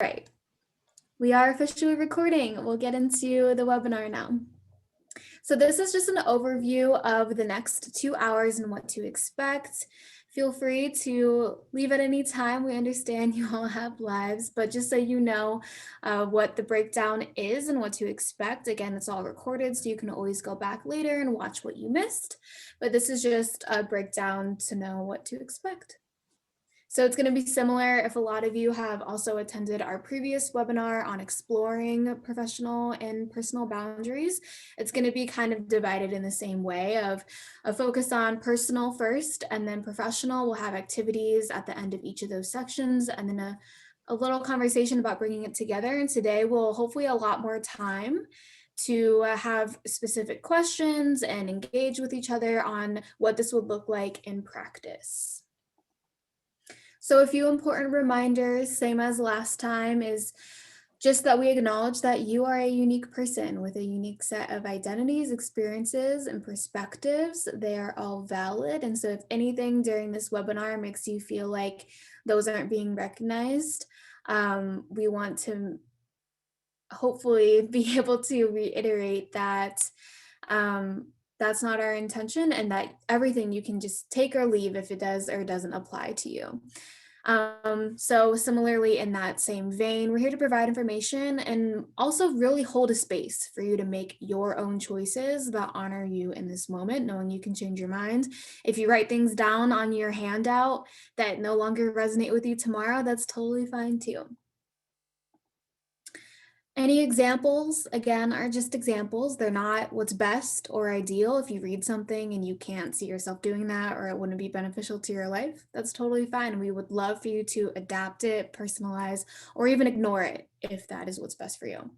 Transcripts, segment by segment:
Right. We are officially recording. We'll get into the webinar now. So this is just an overview of the next 2 hours and what to expect. Feel free to leave at any time. We understand you all have lives, but just so you know what the breakdown is and what to expect. Again, it's all recorded, so you can always go back later and watch what you missed. But this is just a breakdown to know what to expect. So it's going to be similar if a lot of you have also attended our previous webinar on exploring professional and personal boundaries. It's going to be kind of divided in the same way of a focus on personal first, and then professional. We'll have activities at the end of each of those sections, and then a little conversation about bringing it together. And today we'll hopefully a lot more time to have specific questions and engage with each other on what this would look like in practice. So a few important reminders, same as last time, is just that we acknowledge that you are a unique person with a unique set of identities, experiences, and perspectives. They are all valid. And so if anything during this webinar makes you feel like those aren't being recognized, we want to hopefully be able to reiterate that that's not our intention, and that everything you can just take or leave if it does or doesn't apply to you. So similarly, in that same vein, we're here to provide information and also really hold a space for you to make your own choices that honor you in this moment, knowing you can change your mind. If you write things down on your handout that no longer resonate with you tomorrow, that's totally fine too. Any examples, again, are just examples. They're not what's best or ideal. If you read something and you can't see yourself doing that, or it wouldn't be beneficial to your life, that's totally fine. We would love for you to adapt it, personalize, or even ignore it if that is what's best for you.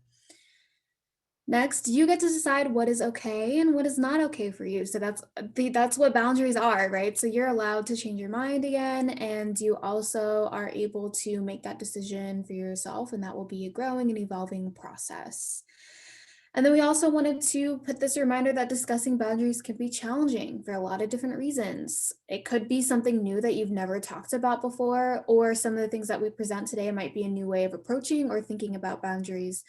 Next, you get to decide what is okay and what is not okay for you. So that's what boundaries are, right? So you're allowed to change your mind again, and you also are able to make that decision for yourself, and that will be a growing and evolving process. And then we also wanted to put this reminder that discussing boundaries can be challenging for a lot of different reasons. It could be something new that you've never talked about before, or some of the things that we present today might be a new way of approaching or thinking about boundaries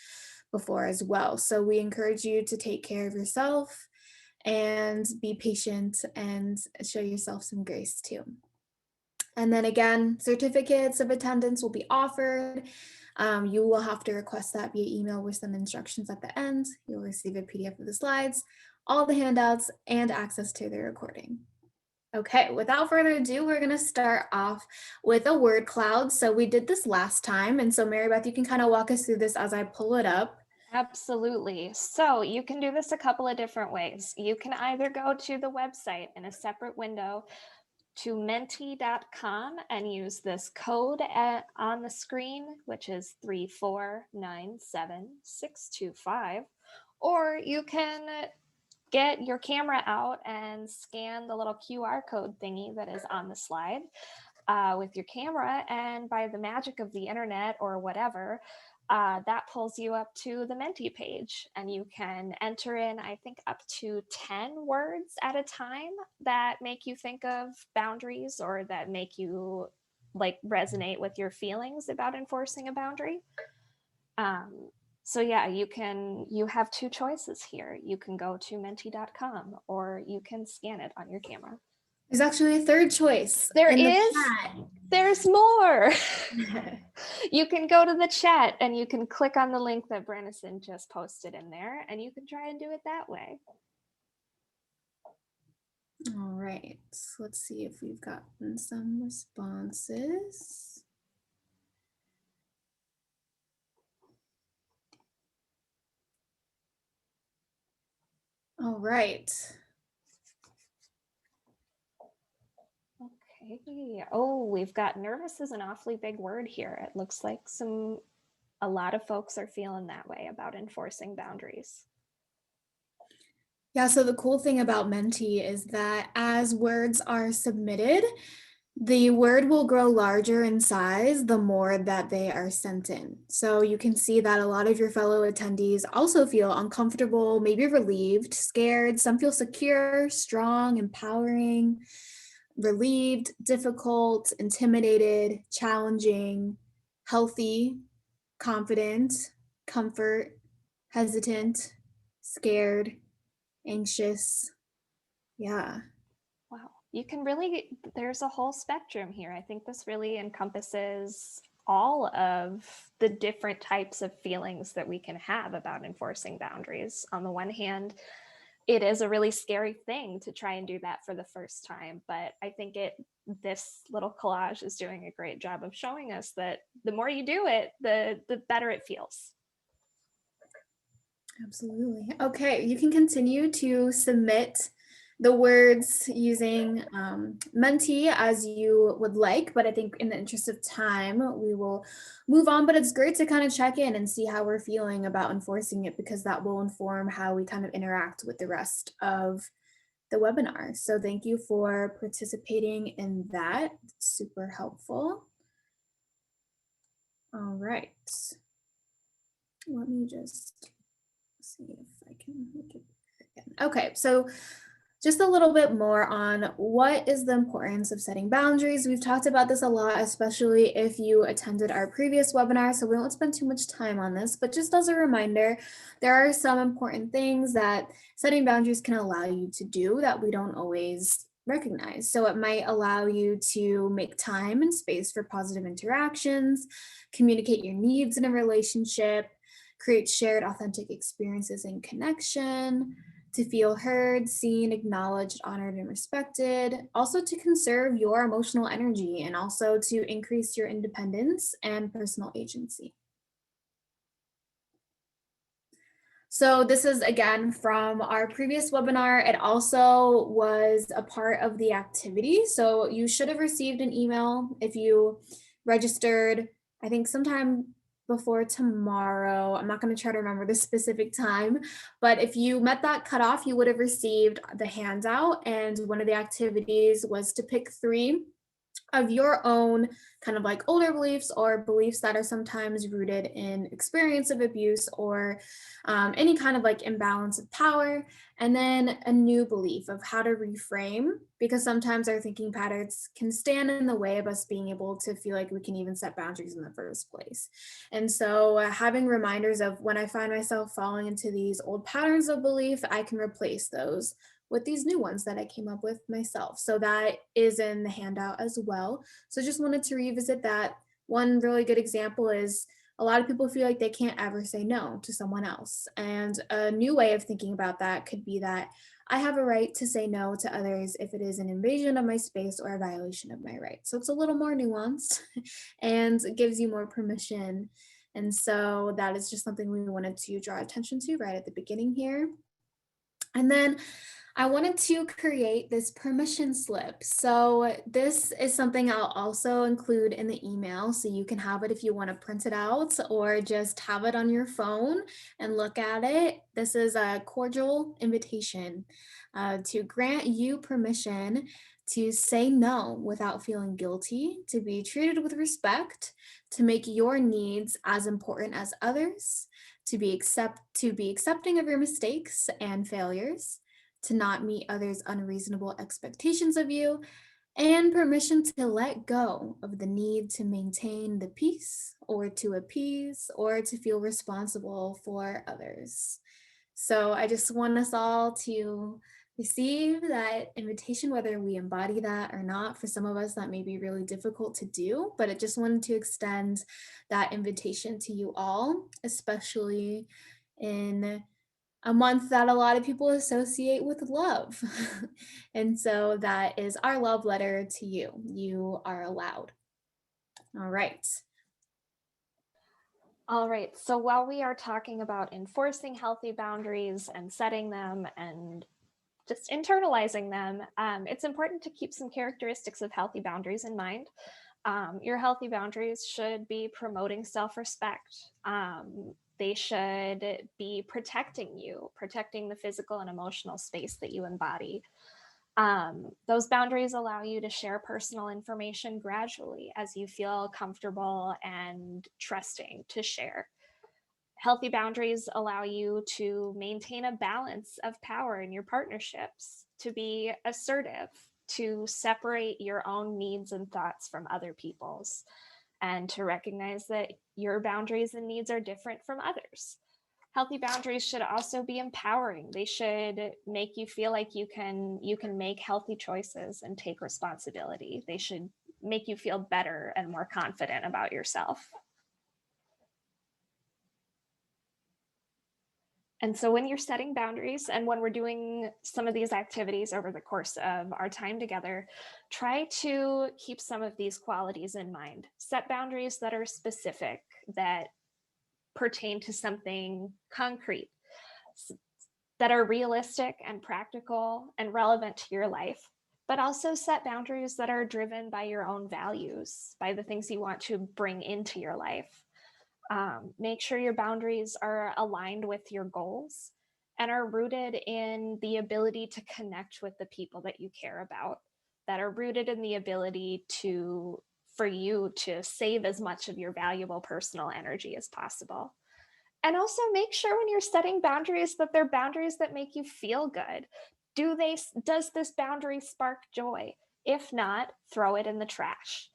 before as well. So we encourage you to take care of yourself and be patient and show yourself some grace too. And then again, certificates of attendance will be offered. You will have to request that via email with some instructions at the end. You'll receive a PDF of the slides, all the handouts, and access to the recording. Okay, without further ado, we're going to start off with a word cloud. So we did this last time. And so Mary Beth, you can kind of walk us through this as I pull it up. Absolutely. So you can do this a couple of different ways. You can either go to the website in a separate window to menti.com and use this code on the screen, which is 3497625, or you can get your camera out and scan the little QR code thingy that is on the slide with your camera, and by the magic of the internet or whatever, that pulls you up to the Menti page, and you can enter in, I think, up to 10 words at a time that make you think of boundaries or that make you like resonate with your feelings about enforcing a boundary. So yeah, you have two choices here. You can go to menti.com or you can scan it on your camera. There's actually a third choice. There's more. You can go to the chat and you can click on the link that Brennison just posted in there, and you can try and do it that way. All right, so let's see if we've gotten some responses. All right. Okay. Oh, we've got nervous is an awfully big word here. It looks like a lot of folks are feeling that way about enforcing boundaries. Yeah, so the cool thing about Menti is that as words are submitted, the word will grow larger in size the more that they are sent in. So you can see that a lot of your fellow attendees also feel uncomfortable, maybe relieved, scared. Some feel secure, strong, empowering, relieved, difficult, intimidated, challenging, healthy, confident, comfort, hesitant, scared, anxious. Yeah, Wow. You can really, there's a whole spectrum here. I think this really encompasses all of the different types of feelings that we can have about enforcing boundaries. On the one hand, it is a really scary thing to try and do that for the first time, but I think this little collage is doing a great job of showing us that the more you do it, the better it feels. absolutely. Okay, you can continue to submit the words using Menti as you would like, but I think in the interest of time, we will move on. But it's great to kind of check in and see how we're feeling about enforcing it, because that will inform how we kind of interact with the rest of the webinar. So thank you for participating in that. Super helpful. All right. Let me just see if I can make it again. Okay, so just a little bit more on what is the importance of setting boundaries. We've talked about this a lot, especially if you attended our previous webinar, so we won't spend too much time on this, but just as a reminder, there are some important things that setting boundaries can allow you to do that we don't always recognize. So it might allow you to make time and space for positive interactions, communicate your needs in a relationship, create shared authentic experiences and connection, to feel heard, seen, acknowledged, honored, and respected. Also to conserve your emotional energy and also to increase your independence and personal agency. So this is again from our previous webinar. It also was a part of the activity. So you should have received an email if you registered, I think sometime before tomorrow. I'm not going to try to remember the specific time, but if you met that cutoff, you would have received the handout. And one of the activities was to pick 3 of your own kind of like older beliefs or beliefs that are sometimes rooted in experience of abuse or any kind of like imbalance of power, and then a new belief of how to reframe, because sometimes our thinking patterns can stand in the way of us being able to feel like we can even set boundaries in the first place. And so having reminders of when I find myself falling into these old patterns of belief, I can replace those with these new ones that I came up with myself. So that is in the handout as well. So just wanted to revisit that. One really good example is a lot of people feel like they can't ever say no to someone else. And a new way of thinking about that could be that I have a right to say no to others if it is an invasion of my space or a violation of my rights. So it's a little more nuanced and it gives you more permission. And so that is just something we wanted to draw attention to right at the beginning here. And then I wanted to create this permission slip. So this is something I'll also include in the email, so you can have it if you want to print it out or just have it on your phone and look at it. This is a cordial invitation to grant you permission to say no without feeling guilty, to be treated with respect, to make your needs as important as others, to be accepting of your mistakes and failures, to not meet others' unreasonable expectations of you, and permission to let go of the need to maintain the peace or to appease or to feel responsible for others. So I just want us all to receive that invitation, whether we embody that or not. For some of us, that may be really difficult to do, but I just wanted to extend that invitation to you all, especially in a month that a lot of people associate with love. And so that is our love letter to you. You are allowed. All right. All right, so while we are talking about enforcing healthy boundaries and setting them and just internalizing them, it's important to keep some characteristics of healthy boundaries in mind. Your healthy boundaries should be promoting self-respect. They should be protecting you, protecting the physical and emotional space that you embody. Those boundaries allow you to share personal information gradually as you feel comfortable and trusting to share. Healthy boundaries allow you to maintain a balance of power in your partnerships, to be assertive, to separate your own needs and thoughts from other people's. and to recognize that your boundaries and needs are different from others. Healthy boundaries should also be empowering. They should make you feel like you can make healthy choices and take responsibility. They should make you feel better and more confident about yourself. And so when you're setting boundaries and when we're doing some of these activities over the course of our time together, try to keep some of these qualities in mind. Set boundaries that are specific, that pertain to something concrete, that are realistic and practical and relevant to your life, but also set boundaries that are driven by your own values, by the things you want to bring into your life. Make sure your boundaries are aligned with your goals and are rooted in the ability to connect with the people that you care about, that are rooted in the ability for you to save as much of your valuable personal energy as possible. And also make sure when you're setting boundaries that they're boundaries that make you feel good. Does this boundary spark joy? If not, throw it in the trash.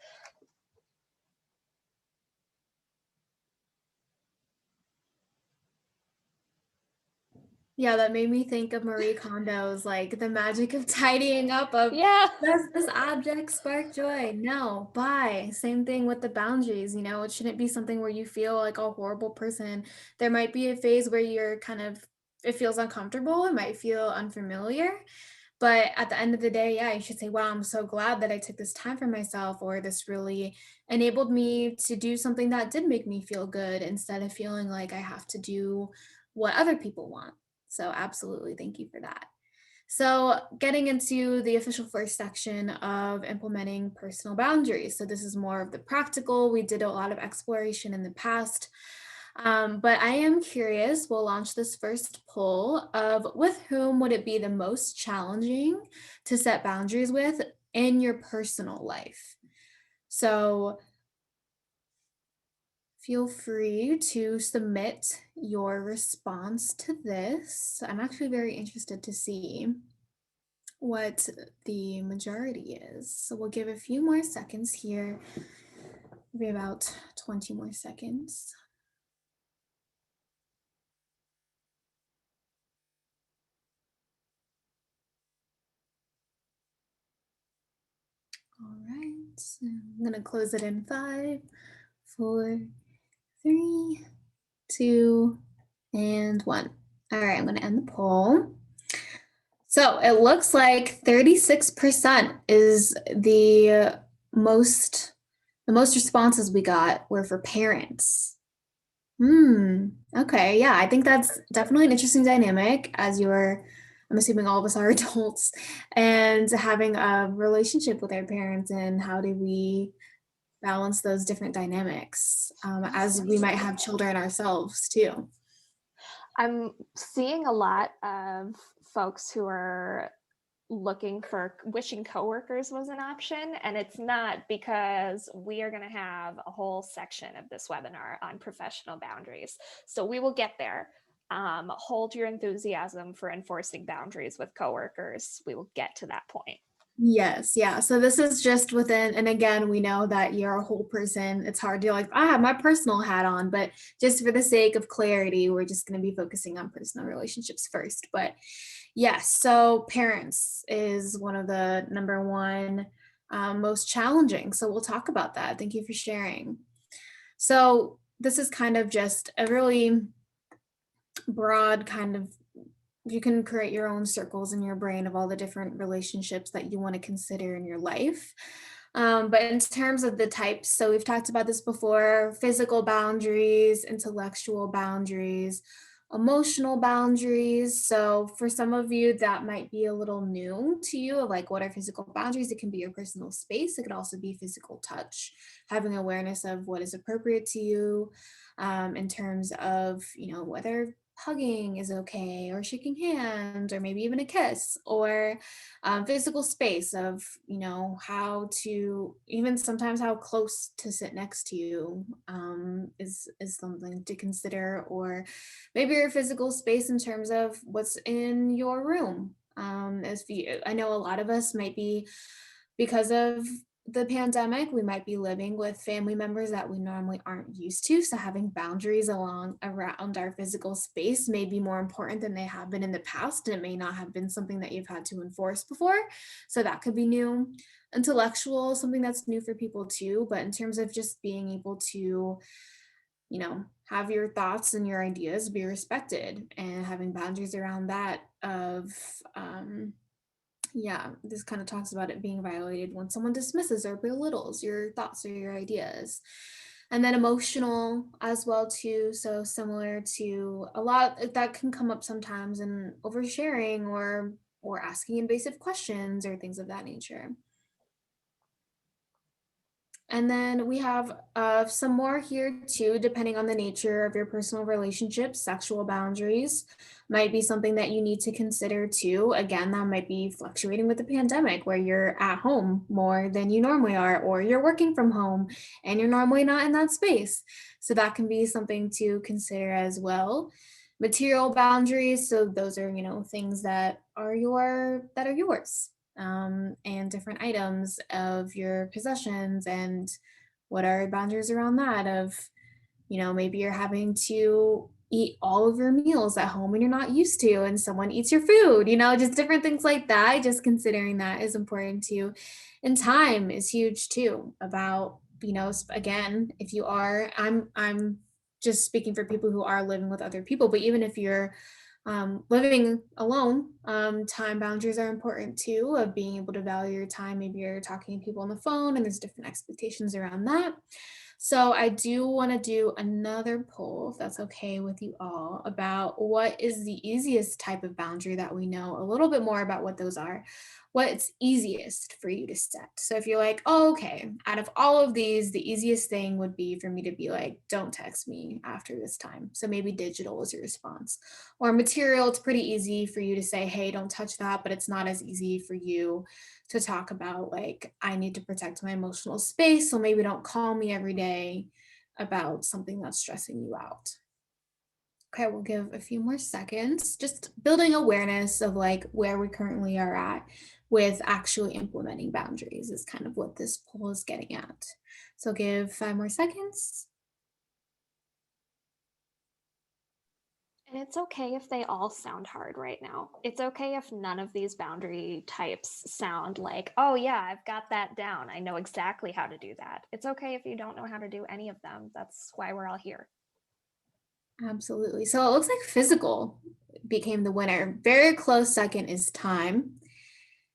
Yeah, that made me think of Marie Kondo's like the magic of tidying up of Yeah. does this object spark joy? No, bye. Same thing with the boundaries, it shouldn't be something where you feel like a horrible person. There might be a phase where you're it feels uncomfortable, it might feel unfamiliar. But at the end of the day, yeah, you should say, wow, I'm so glad that I took this time for myself, or this really enabled me to do something that did make me feel good instead of feeling like I have to do what other people want. So, absolutely, thank you for that. So, getting into the official first section of implementing personal boundaries. So, this is more of the practical. We did a lot of exploration in the past. But I am curious, we'll launch this first poll of with whom would it be the most challenging to set boundaries with in your personal life? So feel free to submit your response to this. I'm actually very interested to see what the majority is. So we'll give a few more seconds here, maybe about 20 more seconds. All right, so I'm going to close it in 5, 4, 3, 2, and 1. All right, I'm going to end the poll. So it looks like 36% is the most responses we got were for parents. Okay, yeah, I think that's definitely an interesting dynamic I'm assuming all of us are adults, and having a relationship with our parents, and how do we balance those different dynamics as we might have children ourselves too. I'm seeing a lot of folks who are wishing coworkers was an option, and it's not, because we are going to have a whole section of this webinar on professional boundaries. So we will get there. Hold your enthusiasm for enforcing boundaries with coworkers. We will get to that point. Yes, yeah. So this is just within, and again, we know that you're a whole person. It's hard to I have my personal hat on, but just for the sake of clarity, we're just going to be focusing on personal relationships first. But yes, so parents is one of the number one most challenging. So we'll talk about that. Thank you for sharing. So this is kind of just a really broad kind of, you can create your own circles in your brain of all the different relationships that you want to consider in your life. But in terms of the types, so we've talked about this before: physical boundaries, intellectual boundaries, emotional boundaries. So for some of you, that might be a little new to you, of like, what are physical boundaries? It can be your personal space. It could also be physical touch, having awareness of what is appropriate to you in terms of, whether hugging is okay, or shaking hands, or maybe even a kiss, or physical space of, how to, even sometimes how close to sit next to you is something to consider, or maybe your physical space in terms of what's in your room. I know a lot of us might be, because of the pandemic, we might be living with family members that we normally aren't used to. So having boundaries along around our physical space may be more important than they have been in the past. And it may not have been something that you've had to enforce before. So that could be new. Intellectual, something that's new for people too. But in terms of just being able to, have your thoughts and your ideas be respected and having boundaries around that of, yeah, this kind of talks about it being violated when someone dismisses or belittles your thoughts or your ideas. And then emotional as well too. So similar to a lot that can come up sometimes in oversharing or asking invasive questions or things of that nature. And then we have some more here too, depending on the nature of your personal relationships. Sexual boundaries might be something that you need to consider too. Again, that might be fluctuating with the pandemic where you're at home more than you normally are, or you're working from home and you're normally not in that space. So that can be something to consider as well. Material boundaries, so those are, things that are yours, and different items of your possessions, and what are boundaries around that of, maybe you're having to eat all of your meals at home and you're not used to, and someone eats your food, just different things like that. Just considering that is important too. And time is huge too about, again, if you are, I'm just speaking for people who are living with other people, but even if you're living alone, time boundaries are important too, of being able to value your time. Maybe you're talking to people on the phone and there's different expectations around that. So I do want to do another poll, if that's okay with you all, about what is the easiest type of boundary that we know, a little bit more about what those are, what's easiest for you to set. So if you're like, oh, okay, out of all of these, the easiest thing would be for me to be like, don't text me after this time. So maybe digital is your response. Or material, it's pretty easy for you to say, hey, don't touch that, but it's not as easy for you to talk about, like, I need to protect my emotional space, so maybe don't call me every day about something that's stressing you out. Okay, we'll give a few more seconds, just building awareness of like where we currently are at with actually implementing boundaries is kind of what this poll is getting at. So give 5 more seconds. And it's okay if they all sound hard right now. It's okay if none of these boundary types sound like, oh, yeah, I've got that down. I know exactly how to do that. It's okay if you don't know how to do any of them. That's why we're all here. Absolutely. So it looks like physical became the winner. Very close second is time,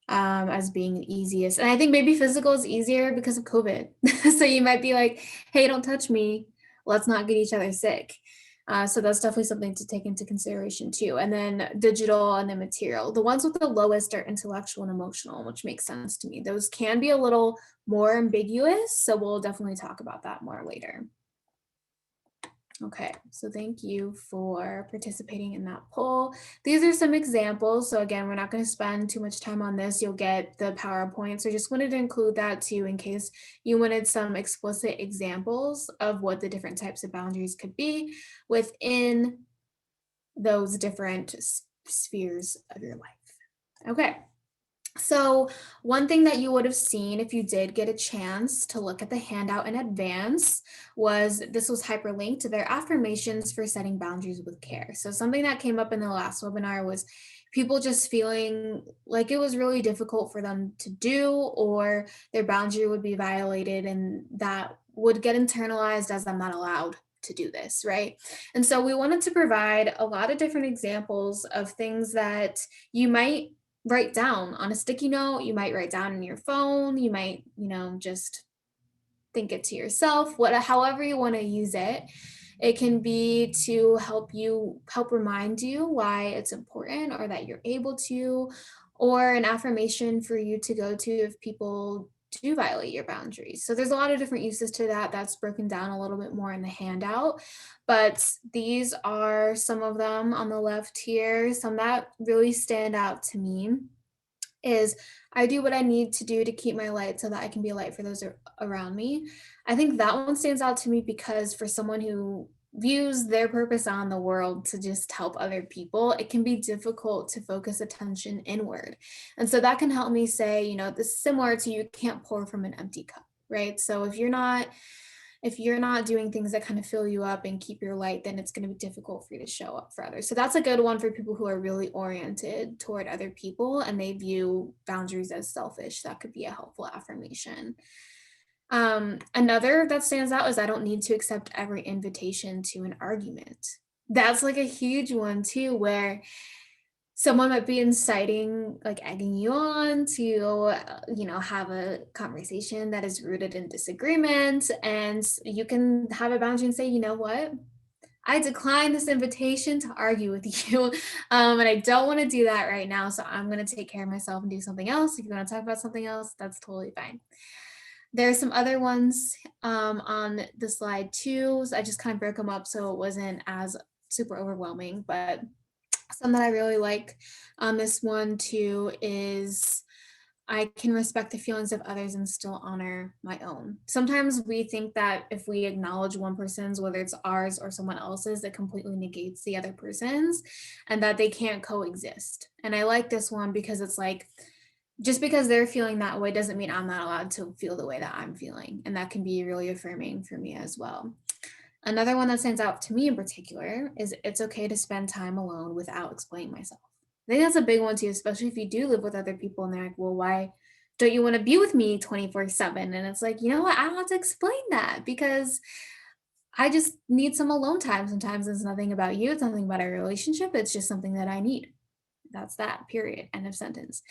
as being the easiest. And I think maybe physical is easier because of COVID. So you might be like, hey, don't touch me. Let's not get each other sick. So that's definitely something to take into consideration too. And then digital and then material. The ones with the lowest are intellectual and emotional, which makes sense to me. Those can be a little more ambiguous. So we'll definitely talk about that more later. Okay, so thank you for participating in that poll. These are some examples. So again, we're not going to spend too much time on this. You'll get the PowerPoint. So just wanted to include that too, in case you wanted some explicit examples of what the different types of boundaries could be within those different spheres of your life. Okay. So one thing that you would have seen if you did get a chance to look at the handout in advance was this was hyperlinked to their affirmations for setting boundaries with care. So something that came up in the last webinar was people just feeling like it was really difficult for them to do, or their boundary would be violated, and that would get internalized as I'm not allowed to do this, right? And so we wanted to provide a lot of different examples of things that you might write down on a sticky note, you might write down in your phone, you might, just think it to yourself, however you want to use it. It can be to help remind you why it's important or that you're able to, or an affirmation for you to go to if people do violate your boundaries. So there's a lot of different uses to that. That's broken down a little bit more in the handout, but these are some of them on the left here. Some that really stand out to me is I do what I need to do to keep my light so that I can be a light for those around me. I think that one stands out to me because for someone who views their purpose on the world to just help other people, it can be difficult to focus attention inward. And so that can help me say, this is similar to you can't pour from an empty cup, right? So if you're not doing things that kind of fill you up and keep your light, then it's going to be difficult for you to show up for others. So that's a good one for people who are really oriented toward other people and they view boundaries as selfish. That could be a helpful affirmation. Another that stands out is I don't need to accept every invitation to an argument. That's like a huge one too, where someone might be inciting, like egging you on to, have a conversation that is rooted in disagreement. And you can have a boundary and say, you know what? I decline this invitation to argue with you. And I don't want to do that right now. So I'm going to take care of myself and do something else. If you want to talk about something else, that's totally fine. There are some other ones on the slide too. So I just kind of broke them up so it wasn't as super overwhelming, but some that I really like on this one too is I can respect the feelings of others and still honor my own. Sometimes we think that if we acknowledge one person's, whether it's ours or someone else's, it completely negates the other person's and that they can't coexist. And I like this one because it's like, just because they're feeling that way doesn't mean I'm not allowed to feel the way that I'm feeling. And that can be really affirming for me as well. Another one that stands out to me in particular is it's okay to spend time alone without explaining myself. I think that's a big one too, especially if you do live with other people and they're like, well, why don't you want to be with me 24/7? And it's like, you know what? I don't have to explain that because I just need some alone time. Sometimes it's nothing about you, it's nothing about our relationship. It's just something that I need. That's that, period. End of sentence.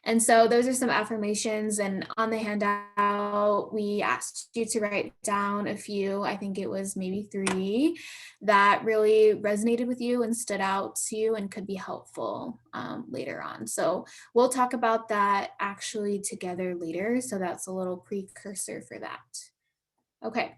And so those are some affirmations. And on the handout, we asked you to write down a few, I think it was maybe 3, that really resonated with you and stood out to you and could be helpful later on. So we'll talk about that actually together later. So that's a little precursor for that. Okay.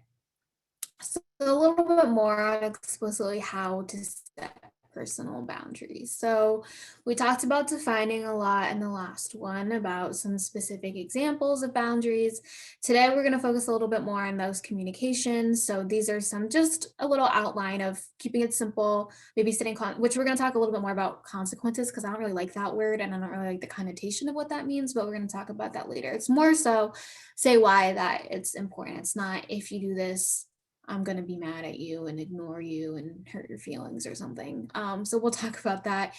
So a little bit more on explicitly how to set personal boundaries. So we talked about defining a lot in the last one about some specific examples of boundaries. Today we're going to focus a little bit more on those communications. So these are some just a little outline of keeping it simple, maybe setting which we're going to talk a little bit more about consequences because I don't really like that word and I don't really like the connotation of what that means, but we're going to talk about that later. It's more so say why that it's important. It's not if you do this I'm going to be mad at you and ignore you and hurt your feelings or something. So we'll talk about that.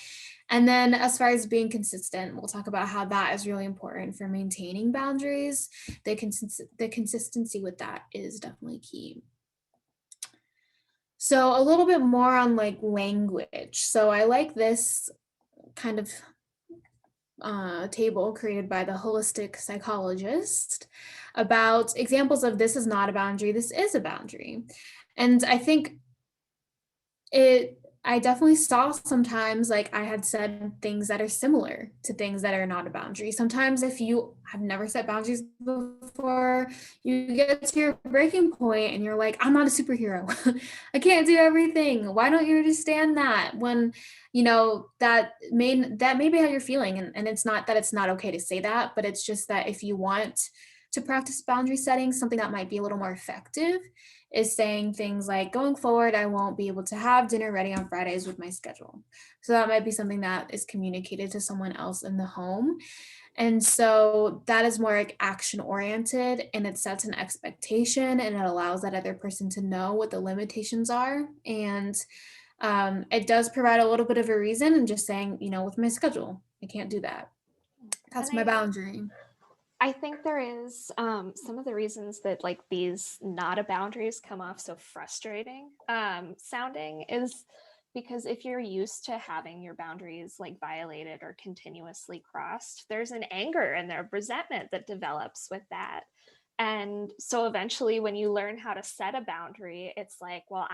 And then as far as being consistent, we'll talk about how that is really important for maintaining boundaries. The consistency with that is definitely key. So a little bit more on like language. So I like this kind of table created by the holistic psychologist about examples of this is not a boundary, this is a boundary. And I think I definitely saw sometimes like I had said things that are similar to things that are not a boundary. Sometimes if you have never set boundaries before, you get to your breaking point and you're like, I'm not a superhero. I can't do everything. Why don't you understand that? When that may be how you're feeling. And it's not that it's not okay to say that, but it's just that if you want to practice boundary setting, something that might be a little more effective is saying things like, going forward, I won't be able to have dinner ready on Fridays with my schedule. So that might be something that is communicated to someone else in the home. And so that is more like action oriented and it sets an expectation and it allows that other person to know what the limitations are. And it does provide a little bit of a reason and just saying, with my schedule, I can't do that. That's my boundary. I think there is some of the reasons that like these not a boundaries come off so frustrating sounding is because if you're used to having your boundaries like violated or continuously crossed, there's an anger and there's resentment that develops with that. And so eventually when you learn how to set a boundary, it's like, well,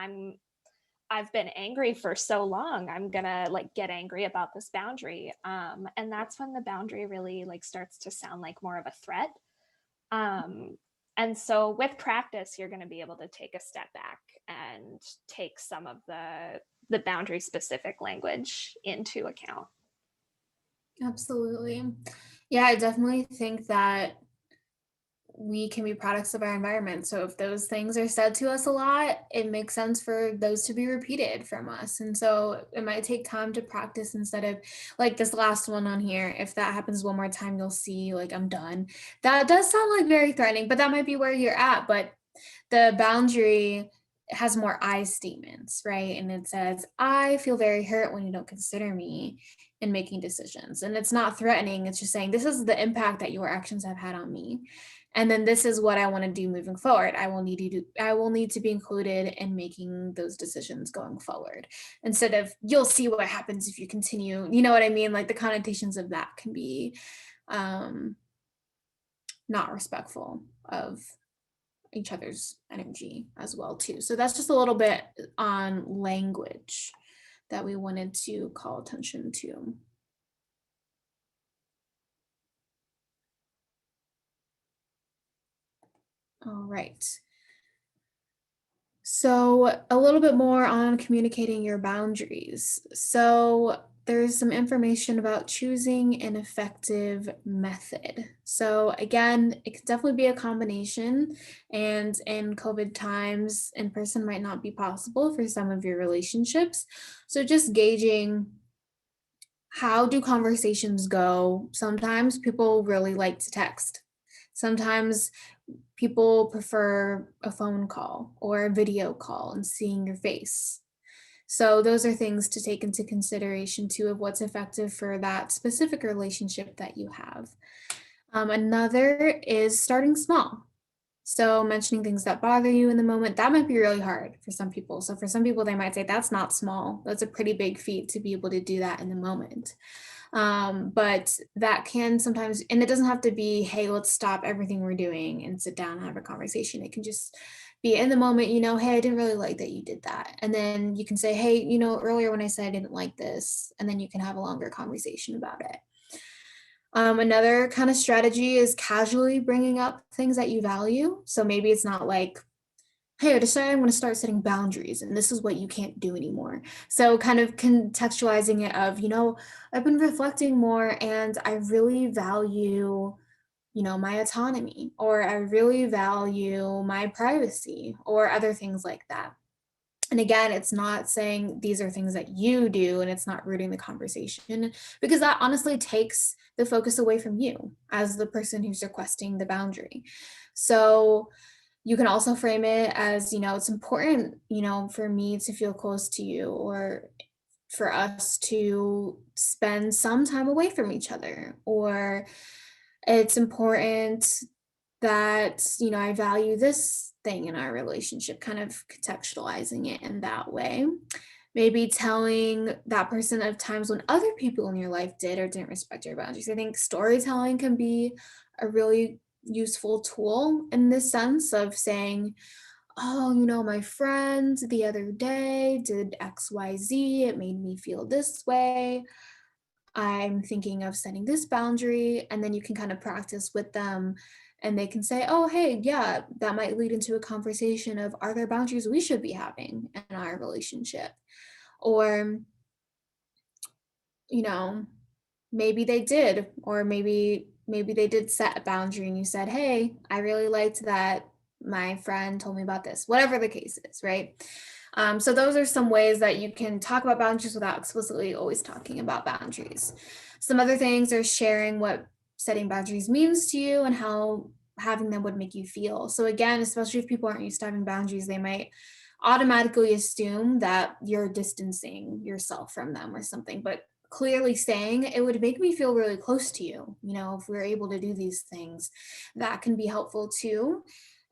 I've been angry for so long. I'm gonna like get angry about this boundary. And that's when the boundary really like starts to sound like more of a threat. And so with practice, you're gonna be able to take a step back and take some of the boundary specific language into account. Absolutely. Yeah, I definitely think that we can be products of our environment. So if those things are said to us a lot, it makes sense for those to be repeated from us. And so it might take time to practice instead of like this last one on here. If that happens one more time, you'll see like I'm done. That does sound like very threatening, but that might be where you're at. But the boundary has more I statements, right? And it says, I feel very hurt when you don't consider me in making decisions. And it's not threatening, it's just saying, this is the impact that your actions have had on me. And then this is what I want to do moving forward. I will need to be included in making those decisions going forward. Instead of you'll see what happens if you continue. You know what I mean? Like the connotations of that can be not respectful of each other's energy as well too. So that's just a little bit on language that we wanted to call attention to. All right. So a little bit more on communicating your boundaries. So there's some information about choosing an effective method. So again, it could definitely be a combination. And in COVID times, in person might not be possible for some of your relationships. So just gauging how do conversations go? Sometimes people really like to text. Sometimes people prefer a phone call or a video call and seeing your face. So those are things to take into consideration too of what's effective for that specific relationship that you have. Another is starting small. So mentioning things that bother you in the moment, that might be really hard for some people. So for some people, they might say that's not small. That's a pretty big feat to be able to do that in the moment. But that can sometimes, and it doesn't have to be, hey, let's stop everything we're doing and sit down and have a conversation. It can just be in the moment, hey, I didn't really like that you did that. And then you can say, hey, earlier when I said I didn't like this, and then you can have a longer conversation about it. Another kind of strategy is casually bringing up things that you value. So maybe it's not like, hey, I decided I'm going to start setting boundaries and this is what you can't do anymore. So kind of contextualizing it of, I've been reflecting more and I really value, my autonomy, or I really value my privacy, or other things like that. And again, it's not saying these are things that you do and it's not rooting the conversation, because that honestly takes the focus away from you as the person who's requesting the boundary. So you can also frame it as, it's important, for me to feel close to you, or for us to spend some time away from each other, or it's important that, I value this thing in our relationship, kind of contextualizing it in that way. Maybe telling that person of times when other people in your life did or didn't respect your boundaries. I think storytelling can be a really useful tool in this sense of saying, oh, my friend the other day did XYZ. It made me feel this way. I'm thinking of setting this boundary. And then you can kind of practice with them and they can say, oh, hey, yeah, that might lead into a conversation of, are there boundaries we should be having in our relationship? Or, you know, maybe they did, or maybe they did set a boundary and you said, hey, I really liked that my friend told me about this, whatever the case is, right? So those are some ways that you can talk about boundaries without explicitly always talking about boundaries. Some other things are sharing what setting boundaries means to you and how having them would make you feel. So again, especially if people aren't used to having boundaries, they might automatically assume that you're distancing yourself from them or something, but clearly saying it would make me feel really close to you, if we're able to do these things, that can be helpful too.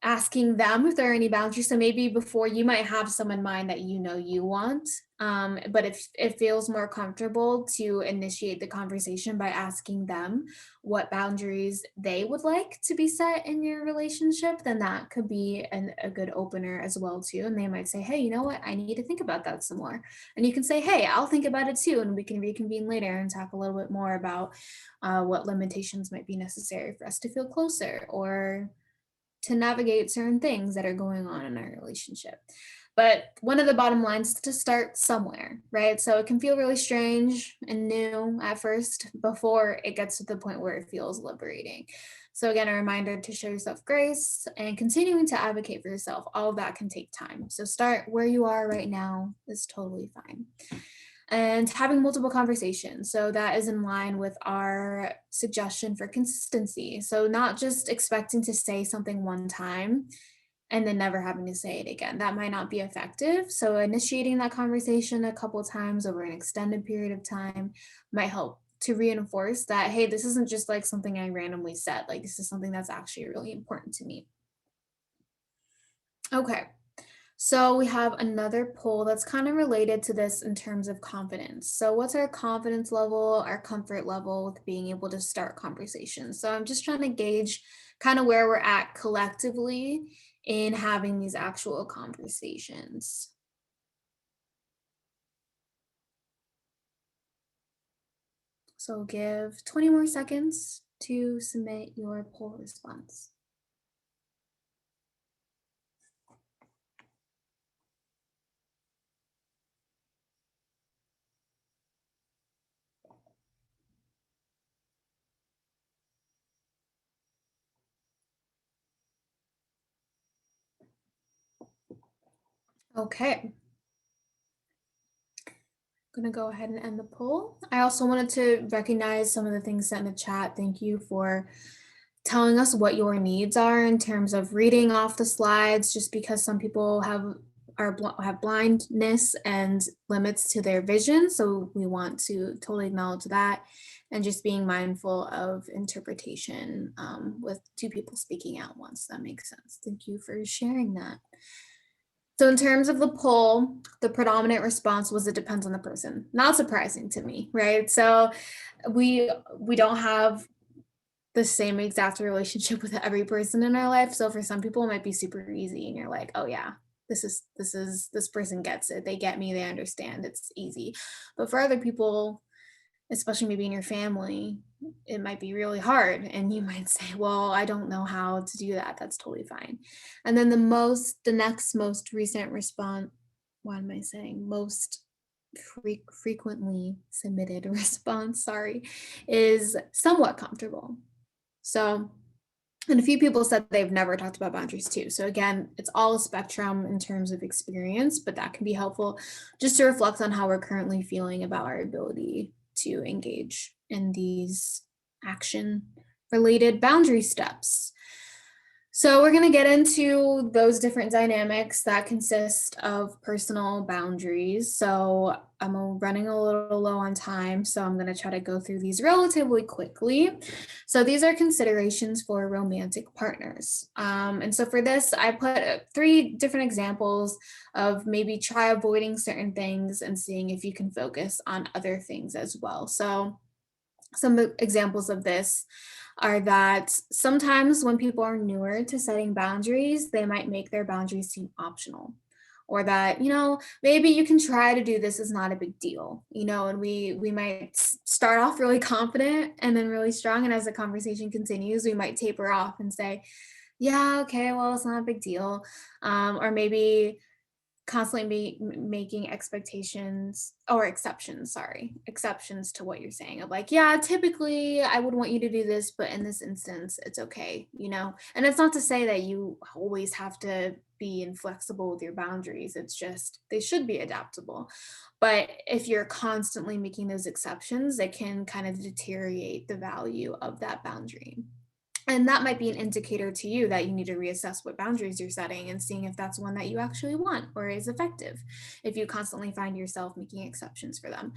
Asking them if there are any boundaries. So maybe before, you might have some in mind that you want, but if it feels more comfortable to initiate the conversation by asking them what boundaries they would like to be set in your relationship, then that could be a good opener as well too. And they might say, hey, you know what, I need to think about that some more. And you can say, hey, I'll think about it too, and we can reconvene later and talk a little bit more about what limitations might be necessary for us to feel closer, or to navigate certain things that are going on in our relationship. But one of the bottom lines is to start somewhere, right? So it can feel really strange and new at first before it gets to the point where it feels liberating. So again, a reminder to show yourself grace and continuing to advocate for yourself. All of that can take time. So start where you are right now is totally fine. And having multiple conversations. So that is in line with our suggestion for consistency. So not just expecting to say something one time and then never having to say it again. That might not be effective. So initiating that conversation a couple of times over an extended period of time might help to reinforce that, hey, this isn't just like something I randomly said. Like this is something that's actually really important to me. Okay. So we have another poll that's kind of related to this in terms of confidence. So what's our confidence level, our comfort level with being able to start conversations? So I'm just trying to gauge kind of where we're at collectively in having these actual conversations. So give 20 more seconds to submit your poll response. Okay. I'm gonna go ahead and end the poll. I also wanted to recognize some of the things said in the chat. Thank you for telling us what your needs are in terms of reading off the slides, just because some people have blindness and limits to their vision. So we want to totally acknowledge that, and just being mindful of interpretation with two people speaking at once. That makes sense. Thank you for sharing that. So in terms of the poll, the predominant response was it depends on the person. Not surprising to me, right? So we don't have the same exact relationship with every person in our life. So for some people it might be super easy and you're like, "Oh yeah, this person gets it. They get me, they understand. It's easy." But for other people, especially maybe in your family, it might be really hard. And you might say, well, I don't know how to do that. That's totally fine. And then the next most recent response, what am I saying? Most frequently submitted response, sorry, is somewhat comfortable. So, and a few people said they've never talked about boundaries too. So again, it's all a spectrum in terms of experience, but that can be helpful just to reflect on how we're currently feeling about our ability to engage in these action related boundary steps. So we're going to get into those different dynamics that consist of personal boundaries. So I'm running a little low on time, so I'm going to try to go through these relatively quickly. So these are considerations for romantic partners. And so for this, I put 3 different examples of maybe try avoiding certain things and seeing if you can focus on other things as well. So some examples of this are that sometimes when people are newer to setting boundaries, they might make their boundaries seem optional. Or that, maybe you can try to do this, is not a big deal, and we might start off really confident and then really strong. And as the conversation continues, we might taper off and say, yeah, okay, well, it's not a big deal. Or maybe constantly making exceptions to what you're saying of like, yeah, typically I would want you to do this, but in this instance it's okay. And it's not to say that you always have to be inflexible with your boundaries. It's just they should be adaptable. But if you're constantly making those exceptions, it can kind of deteriorate the value of that boundary. And that might be an indicator to you that you need to reassess what boundaries you're setting and seeing if that's one that you actually want or is effective if you constantly find yourself making exceptions for them.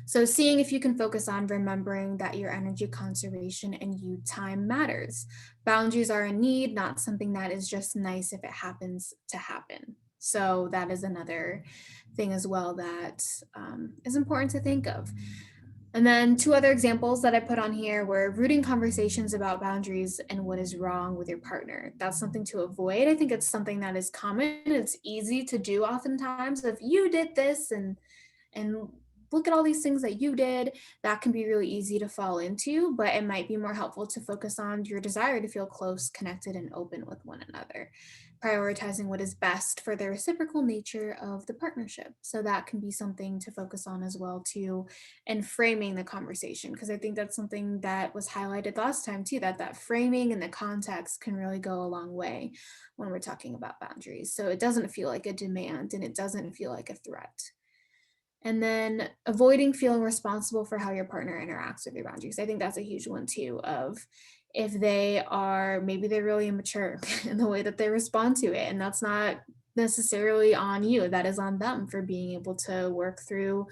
So seeing if you can focus on remembering that your energy conservation and you time matters. Boundaries are a need, not something that is just nice if it happens to happen. So that is another thing as well that is important to think of. And then 2 other examples that I put on here were rooting conversations about boundaries and what is wrong with your partner. That's something to avoid. I think it's something that is common. It's easy to do oftentimes. If you did this and look at all these things that you did, that can be really easy to fall into, but it might be more helpful to focus on your desire to feel close, connected, and open with one another. prioritizing what is best for the reciprocal nature of the partnership. So that can be something to focus on as well too, and framing the conversation, because I think that's something that was highlighted last time too, that framing and the context can really go a long way when we're talking about boundaries. So it doesn't feel like a demand and it doesn't feel like a threat. And then avoiding feeling responsible for how your partner interacts with your boundaries. I think that's a huge one too, of if they are, maybe they're really immature in the way that they respond to it. And that's not necessarily on you. That is on them for being able to work through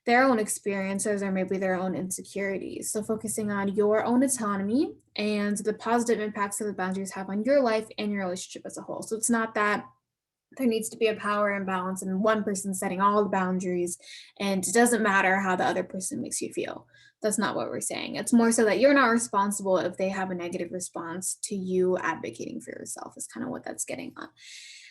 their own experiences or maybe their own insecurities. So focusing on your own autonomy and the positive impacts that the boundaries have on your life and your relationship as a whole. So it's not that there needs to be a power imbalance and one person setting all the boundaries and it doesn't matter how the other person makes you feel. That's not what we're saying. It's more so that you're not responsible if they have a negative response to you advocating for yourself, is kind of what that's getting at.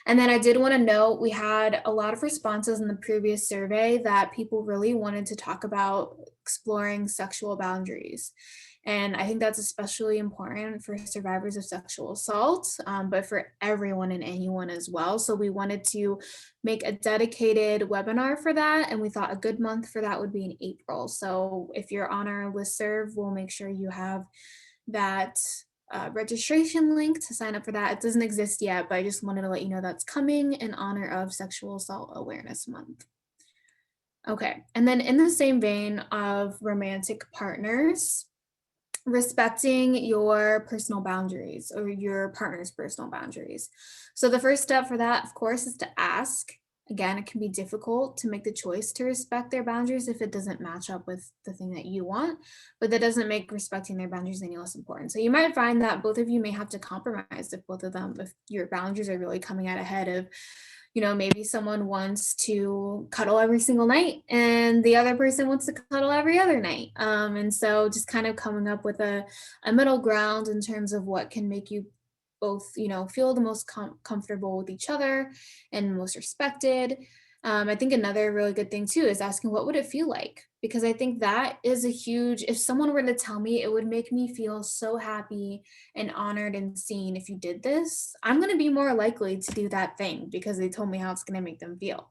And then I did want to note, we had a lot of responses in the previous survey that people really wanted to talk about exploring sexual boundaries. And I think that's especially important for survivors of sexual assault, but for everyone and anyone as well. So we wanted to make a dedicated webinar for that. And we thought a good month for that would be in April. So if you're on our listserv, we'll make sure you have that registration link to sign up for that. It doesn't exist yet, but I just wanted to let you know that's coming in honor of Sexual Assault Awareness Month. Okay, and then in the same vein of romantic partners, respecting your personal boundaries or your partner's personal boundaries. So the first step for that, of course, is to ask. Again, it can be difficult to make the choice to respect their boundaries if it doesn't match up with the thing that you want, but that doesn't make respecting their boundaries any less important. So you might find that both of you may have to compromise if both of them, if your boundaries are really coming out ahead of, maybe someone wants to cuddle every single night and the other person wants to cuddle every other night. And so just kind of coming up with a middle ground in terms of what can make you both, feel the most comfortable with each other and most respected. I think another really good thing too is asking, what would it feel like? Because I think that is a huge, if someone were to tell me, it would make me feel so happy and honored and seen if you did this, I'm going to be more likely to do that thing because they told me how it's going to make them feel.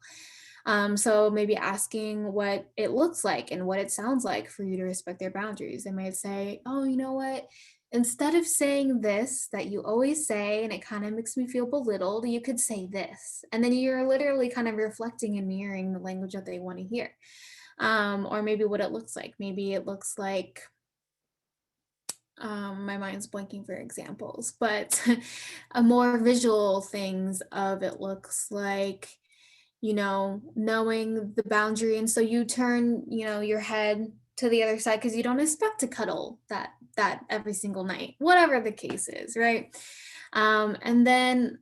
So maybe asking what it looks like and what it sounds like for you to respect their boundaries. They might say, oh, you know what? Instead of saying this that you always say, and it kind of makes me feel belittled, you could say this. And then you're literally kind of reflecting and mirroring the language that they want to hear. Or maybe what it looks like. Maybe it looks like, my mind's blanking for examples, but a more visual things of it looks like, knowing the boundary. And so you turn, your head to the other side because you don't expect to cuddle that every single night, whatever the case is, right? And then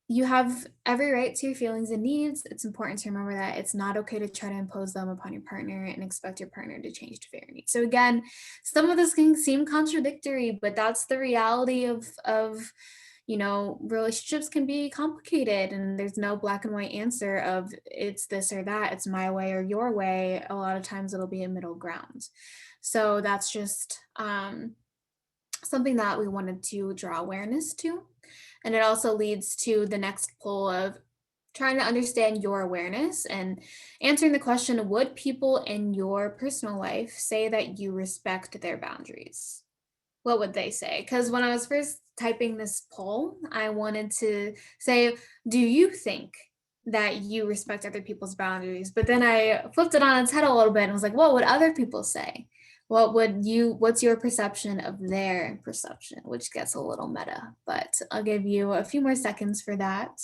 you have every right to your feelings and needs. It's important to remember that it's not okay to try to impose them upon your partner and expect your partner to change to fit your needs. So again, some of this can seem contradictory, but that's the reality of relationships can be complicated and there's no black and white answer of it's this or that, it's my way or your way. A lot of times it'll be a middle ground. So that's just something that we wanted to draw awareness to. And it also leads to the next pull of trying to understand your awareness and answering the question, would people in your personal life say that you respect their boundaries? What would they say? Because when I was first typing this poll, I wanted to say, do you think that you respect other people's boundaries? But then I flipped it on its head a little bit and was like, what would other people say? What's your perception of their perception? Which gets a little meta, but I'll give you a few more seconds for that.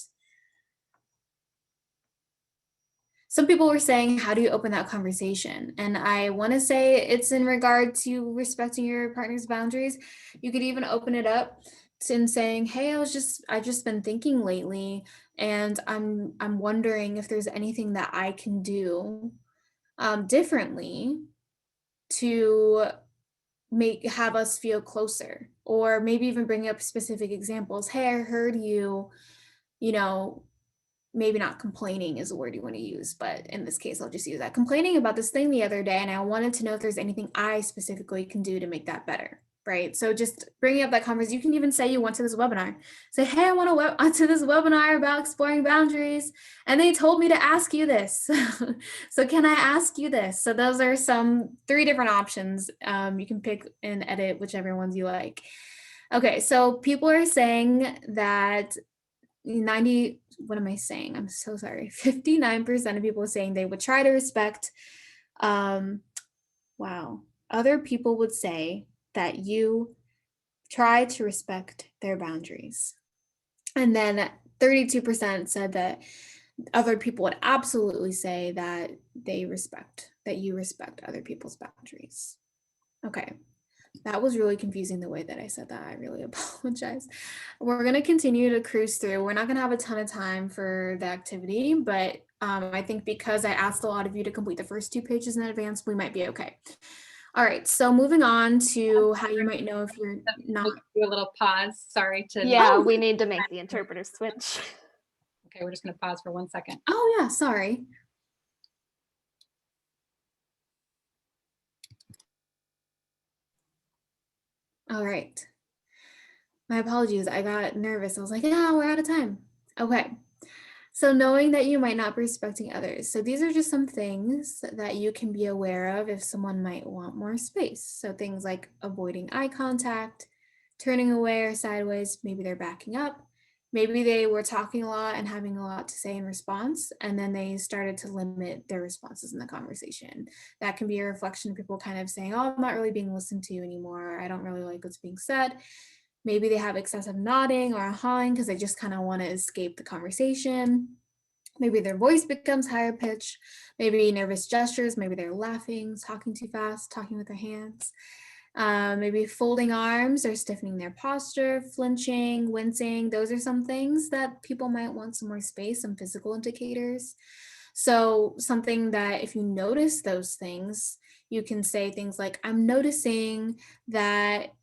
Some people were saying, how do you open that conversation? And I want to say it's in regard to respecting your partner's boundaries. You could even open it up in saying, hey, I've just been thinking lately, and I'm wondering if there's anything that I can do differently to have us feel closer, or maybe even bring up specific examples. Hey, I heard you, maybe not complaining is a word you want to use, but in this case, I'll just use that. Complaining about this thing the other day, and I wanted to know if there's anything I specifically can do to make that better. right? So just bringing up that conversation. You can even say you went to this webinar. Say, hey, I want to this webinar about exploring boundaries, and they told me to ask you this. So can I ask you this? So those are three different options. You can pick and edit whichever ones you like. Okay, so people are saying that 90, what am I saying? I'm so sorry. 59% of people are saying they would try to respect. Wow. Other people would say that you try to respect their boundaries. And then 32% said that other people would absolutely say that you respect other people's boundaries. Okay. That was really confusing the way that I said that. I really apologize. We're going to continue to cruise through. We're not going to have a ton of time for the activity, but I think because I asked a lot of you to complete the first 2 pages in advance, we might be okay. All right, so moving on to how you might know if you're not. Do a little pause. Sorry to. Yeah, we need to make the interpreter switch. Okay, we're just going to pause for 1 second. Oh yeah, sorry. All right. My apologies. I got nervous. I was like, yeah, we're out of time. Okay. So knowing that you might not be respecting others. So these are just some things that you can be aware of if someone might want more space. So things like avoiding eye contact, turning away or sideways, maybe they're backing up. Maybe they were talking a lot and having a lot to say in response, and then they started to limit their responses in the conversation. That can be a reflection of people kind of saying, oh, I'm not really being listened to anymore. I don't really like what's being said. Maybe they have excessive nodding or hawing because they just kind of want to escape the conversation. Maybe their voice becomes higher pitch. Maybe nervous gestures. Maybe they're laughing, talking too fast, talking with their hands. Maybe folding arms or stiffening their posture, flinching, wincing. Those are some things that people might want some more space, some physical indicators. So something that if you notice those things, you can say things like, I'm noticing that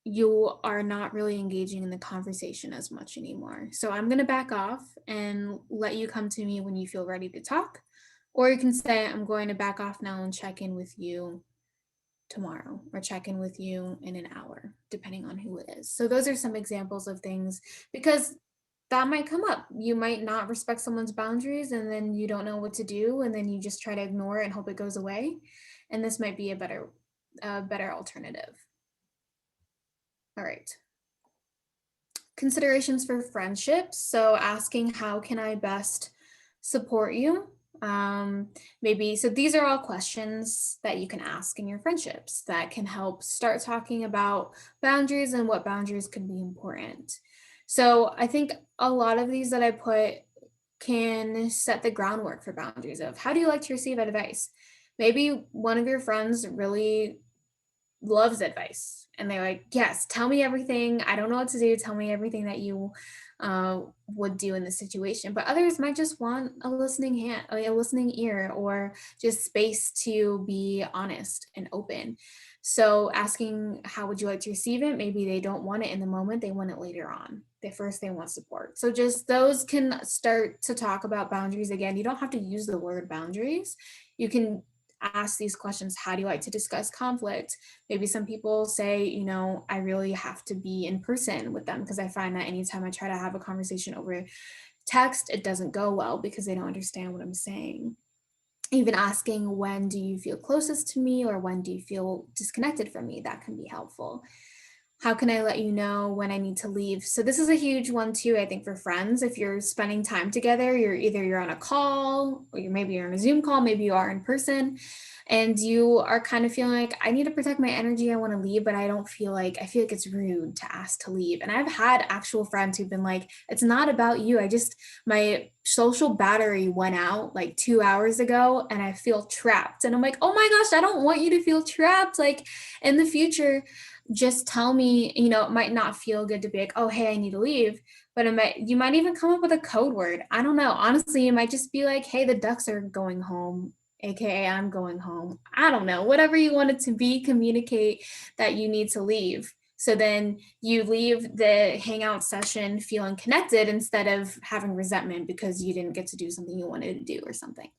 you are not really engaging in the conversation as much anymore. So I'm going to back off and let you come to me when you feel ready to talk. Or you can say, I'm going to back off now and check in with you tomorrow or check in with you in an hour, depending on who it is. So those are some examples of things, because that might come up. You might not respect someone's boundaries and then you don't know what to do. And then you just try to ignore it and hope it goes away. And this might be a better alternative. All right. Considerations for friendships. So asking, how can I best support you? Maybe, so these are all questions that you can ask in your friendships that can help start talking about boundaries and what boundaries could be important. So I think a lot of these that I put can set the groundwork for boundaries of how do you like to receive advice? Maybe one of your friends really loves advice and they're like, yes, tell me everything. I don't know what to do. Tell me everything that you would do in this situation. But others might just want a listening hand, a listening ear, or just space to be honest and open. So asking, how would you like to receive it? Maybe they don't want it in the moment. They want it later on. They want support. So just those can start to talk about boundaries again. You don't have to use the word boundaries. You can ask these questions. How do you like to discuss conflict? Maybe some people say, you know, I really have to be in person with them because I find that anytime I try to have a conversation over text, it doesn't go well because they don't understand what I'm saying. Even asking, when do you feel closest to me, or when do you feel disconnected from me? That can be helpful. How can I let you know when I need to leave? So this is a huge one too, I think, for friends. If you're spending time together, you're on a call, or maybe you're on a Zoom call, maybe you are in person, and you are kind of feeling like, I need to protect my energy, I want to leave, but I feel like it's rude to ask to leave. And I've had actual friends who've been like, it's not about you. My social battery went out like 2 hours ago and I feel trapped. And I'm like, oh my gosh, I don't want you to feel trapped. Like in the future, just tell me, it might not feel good to be like, oh, hey, I need to leave, but you might even come up with a code word. I don't know. Honestly, you might just be like, hey, the ducks are going home, AKA I'm going home. I don't know, whatever you want it to be, communicate that you need to leave. So then you leave the hangout session feeling connected instead of having resentment because you didn't get to do something you wanted to do or something.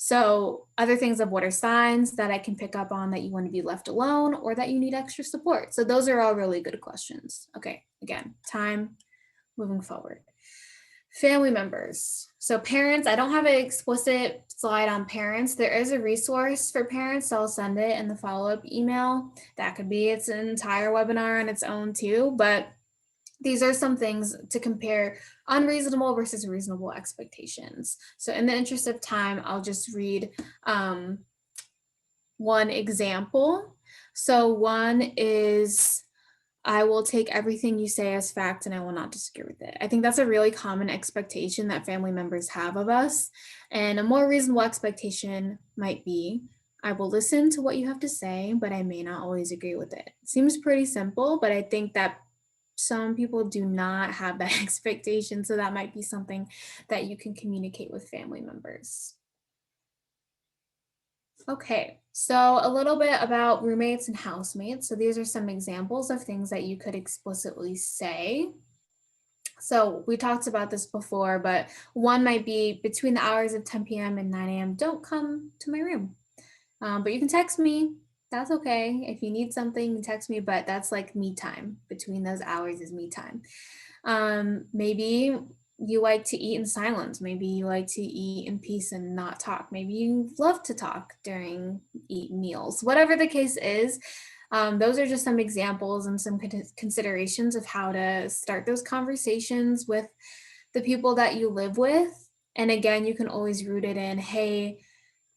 So other things of what are signs that I can pick up on that you want to be left alone or that you need extra support. So those are all really good questions. Okay, again, time moving forward. Family members. So parents, I don't have an explicit slide on parents. There is a resource for parents, so I'll send it in the follow-up email. That could be its entire webinar on its own too, but these are some things to compare unreasonable versus reasonable expectations. So in the interest of time, I'll just read one example. So one is, I will take everything you say as fact and I will not disagree with it. I think that's a really common expectation that family members have of us. And a more reasonable expectation might be, I will listen to what you have to say, but I may not always agree with it. Seems pretty simple, but I think that some people do not have that expectation. So that might be something that you can communicate with family members. Okay, so a little bit about roommates and housemates. So these are some examples of things that you could explicitly say. So we talked about this before, but one might be between the hours of 10 p.m. and 9 a.m., don't come to my room. But you can text me. That's okay. If you need something, you can text me, but that's like me time. Between those hours is me time. Maybe you like to eat in silence. Maybe you like to eat in peace and not talk. Maybe you love to talk during eat meals. Whatever the case is, those are just some examples and some considerations of how to start those conversations with the people that you live with. And again, you can always root it in, hey,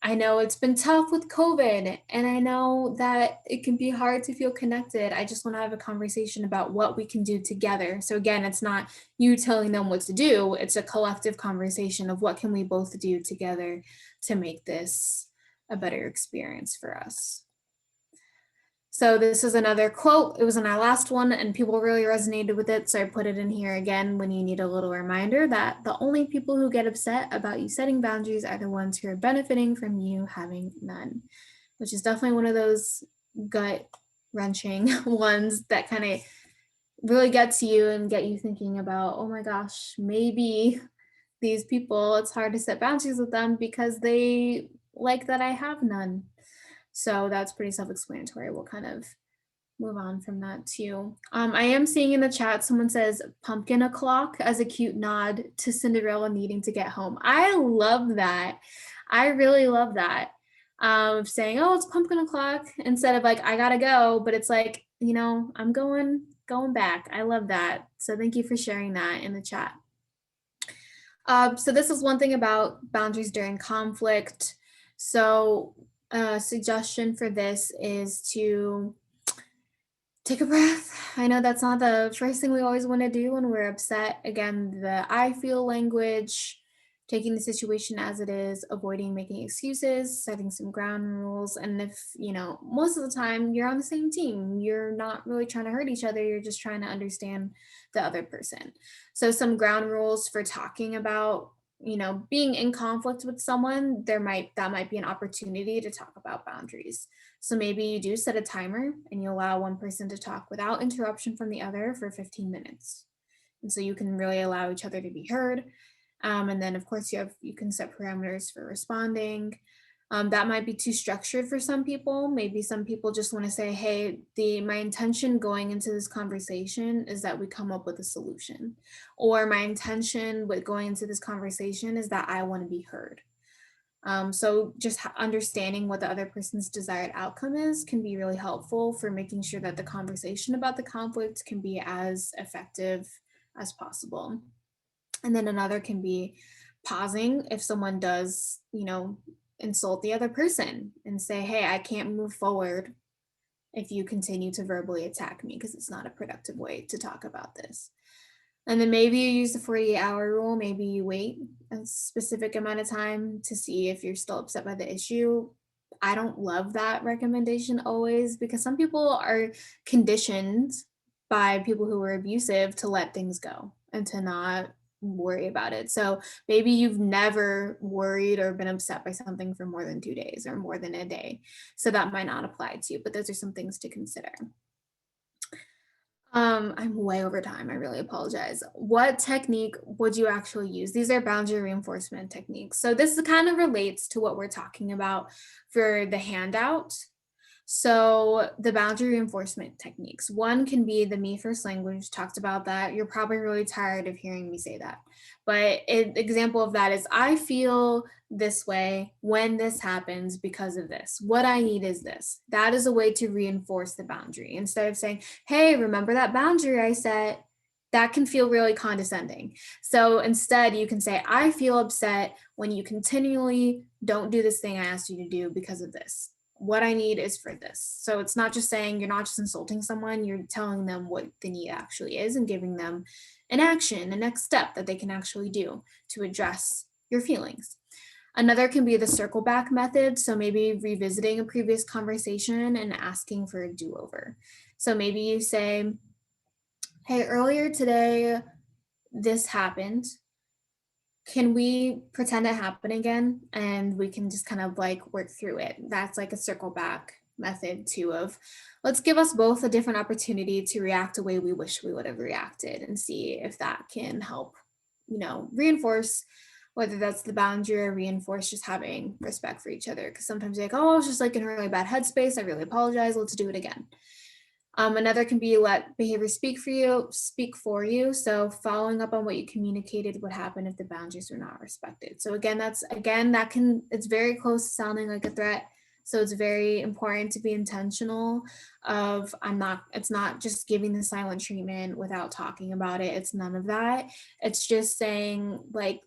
I know it's been tough with COVID, and I know that it can be hard to feel connected. I just want to have a conversation about what we can do together. So again, it's not you telling them what to do. It's a collective conversation of what can we both do together to make this a better experience for us. So this is another quote. It was in our last one and people really resonated with it. So I put it in here again when you need a little reminder that the only people who get upset about you setting boundaries are the ones who are benefiting from you having none, which is definitely one of those gut wrenching ones that kind of really get to you and get you thinking about, oh my gosh, maybe these people, it's hard to set boundaries with them because they like that I have none. So that's pretty self-explanatory. We'll kind of move on from that too. I am seeing in the chat, someone says pumpkin o'clock as a cute nod to Cinderella needing to get home. I love that. I really love that. Saying, oh, it's pumpkin o'clock instead of like, I gotta go, but it's like, you know, I'm going back. I love that. So thank you for sharing that in the chat. So this is one thing about boundaries during conflict. So a suggestion for this is to take a breath. I know that's not the first thing we always want to do when we're upset. Again, the I feel language, taking the situation as it is, avoiding making excuses, setting some ground rules. And if, you know, most of the time you're on the same team, you're not really trying to hurt each other, you're just trying to understand the other person. So some ground rules for talking about, you know, being in conflict with someone, that might be an opportunity to talk about boundaries. So maybe you do set a timer and you allow one person to talk without interruption from the other for 15 minutes. And so you can really allow each other to be heard. And then of course you can set parameters for responding. That might be too structured for some people. Maybe some people just want to say, hey, my intention going into this conversation is that we come up with a solution. Or my intention with going into this conversation is that I want to be heard. So just understanding what the other person's desired outcome is can be really helpful for making sure that the conversation about the conflict can be as effective as possible. And then another can be pausing if someone does, you know, insult the other person and say, hey, I can't move forward if you continue to verbally attack me because it's not a productive way to talk about this. And then maybe you use the 48-hour rule. Maybe you wait a specific amount of time to see if you're still upset by the issue. I don't love that recommendation always because some people are conditioned by people who are abusive to let things go and to not worry about it. So maybe you've never worried or been upset by something for more than 2 days or more than a day. So that might not apply to you, but those are some things to consider. I'm way over time. I really apologize. What technique would you actually use? These are boundary reinforcement techniques. So this kind of relates to what we're talking about for the handout. So the boundary reinforcement techniques. One can be the me first language, talked about that. You're probably really tired of hearing me say that. But an example of that is I feel this way when this happens because of this. What I need is this. That is a way to reinforce the boundary. Instead of saying, hey, remember that boundary I set? That can feel really condescending. So instead, you can say, I feel upset when you continually don't do this thing I asked you to do because of this. What I need is for this. So it's not just saying, you're not just insulting someone, you're telling them what the need actually is and giving them an action, a next step that they can actually do to address your feelings. Another can be the circle back method. So maybe revisiting a previous conversation and asking for a do-over. So maybe you say, hey, earlier today, this happened. Can we pretend it happened again? And we can just kind of like work through it. That's like a circle back method too of let's give us both a different opportunity to react the way we wish we would have reacted and see if that can help, reinforce whether that's the boundary or reinforce just having respect for each other. Because sometimes you're like, oh, I was just like in a really bad headspace. I really apologize. Let's do it again. Another can be let behavior speak for you. So following up on what you communicated would happen if the boundaries were not respected. So it's very close to sounding like a threat. So it's very important to be intentional it's not just giving the silent treatment without talking about it. It's none of that. It's just saying like,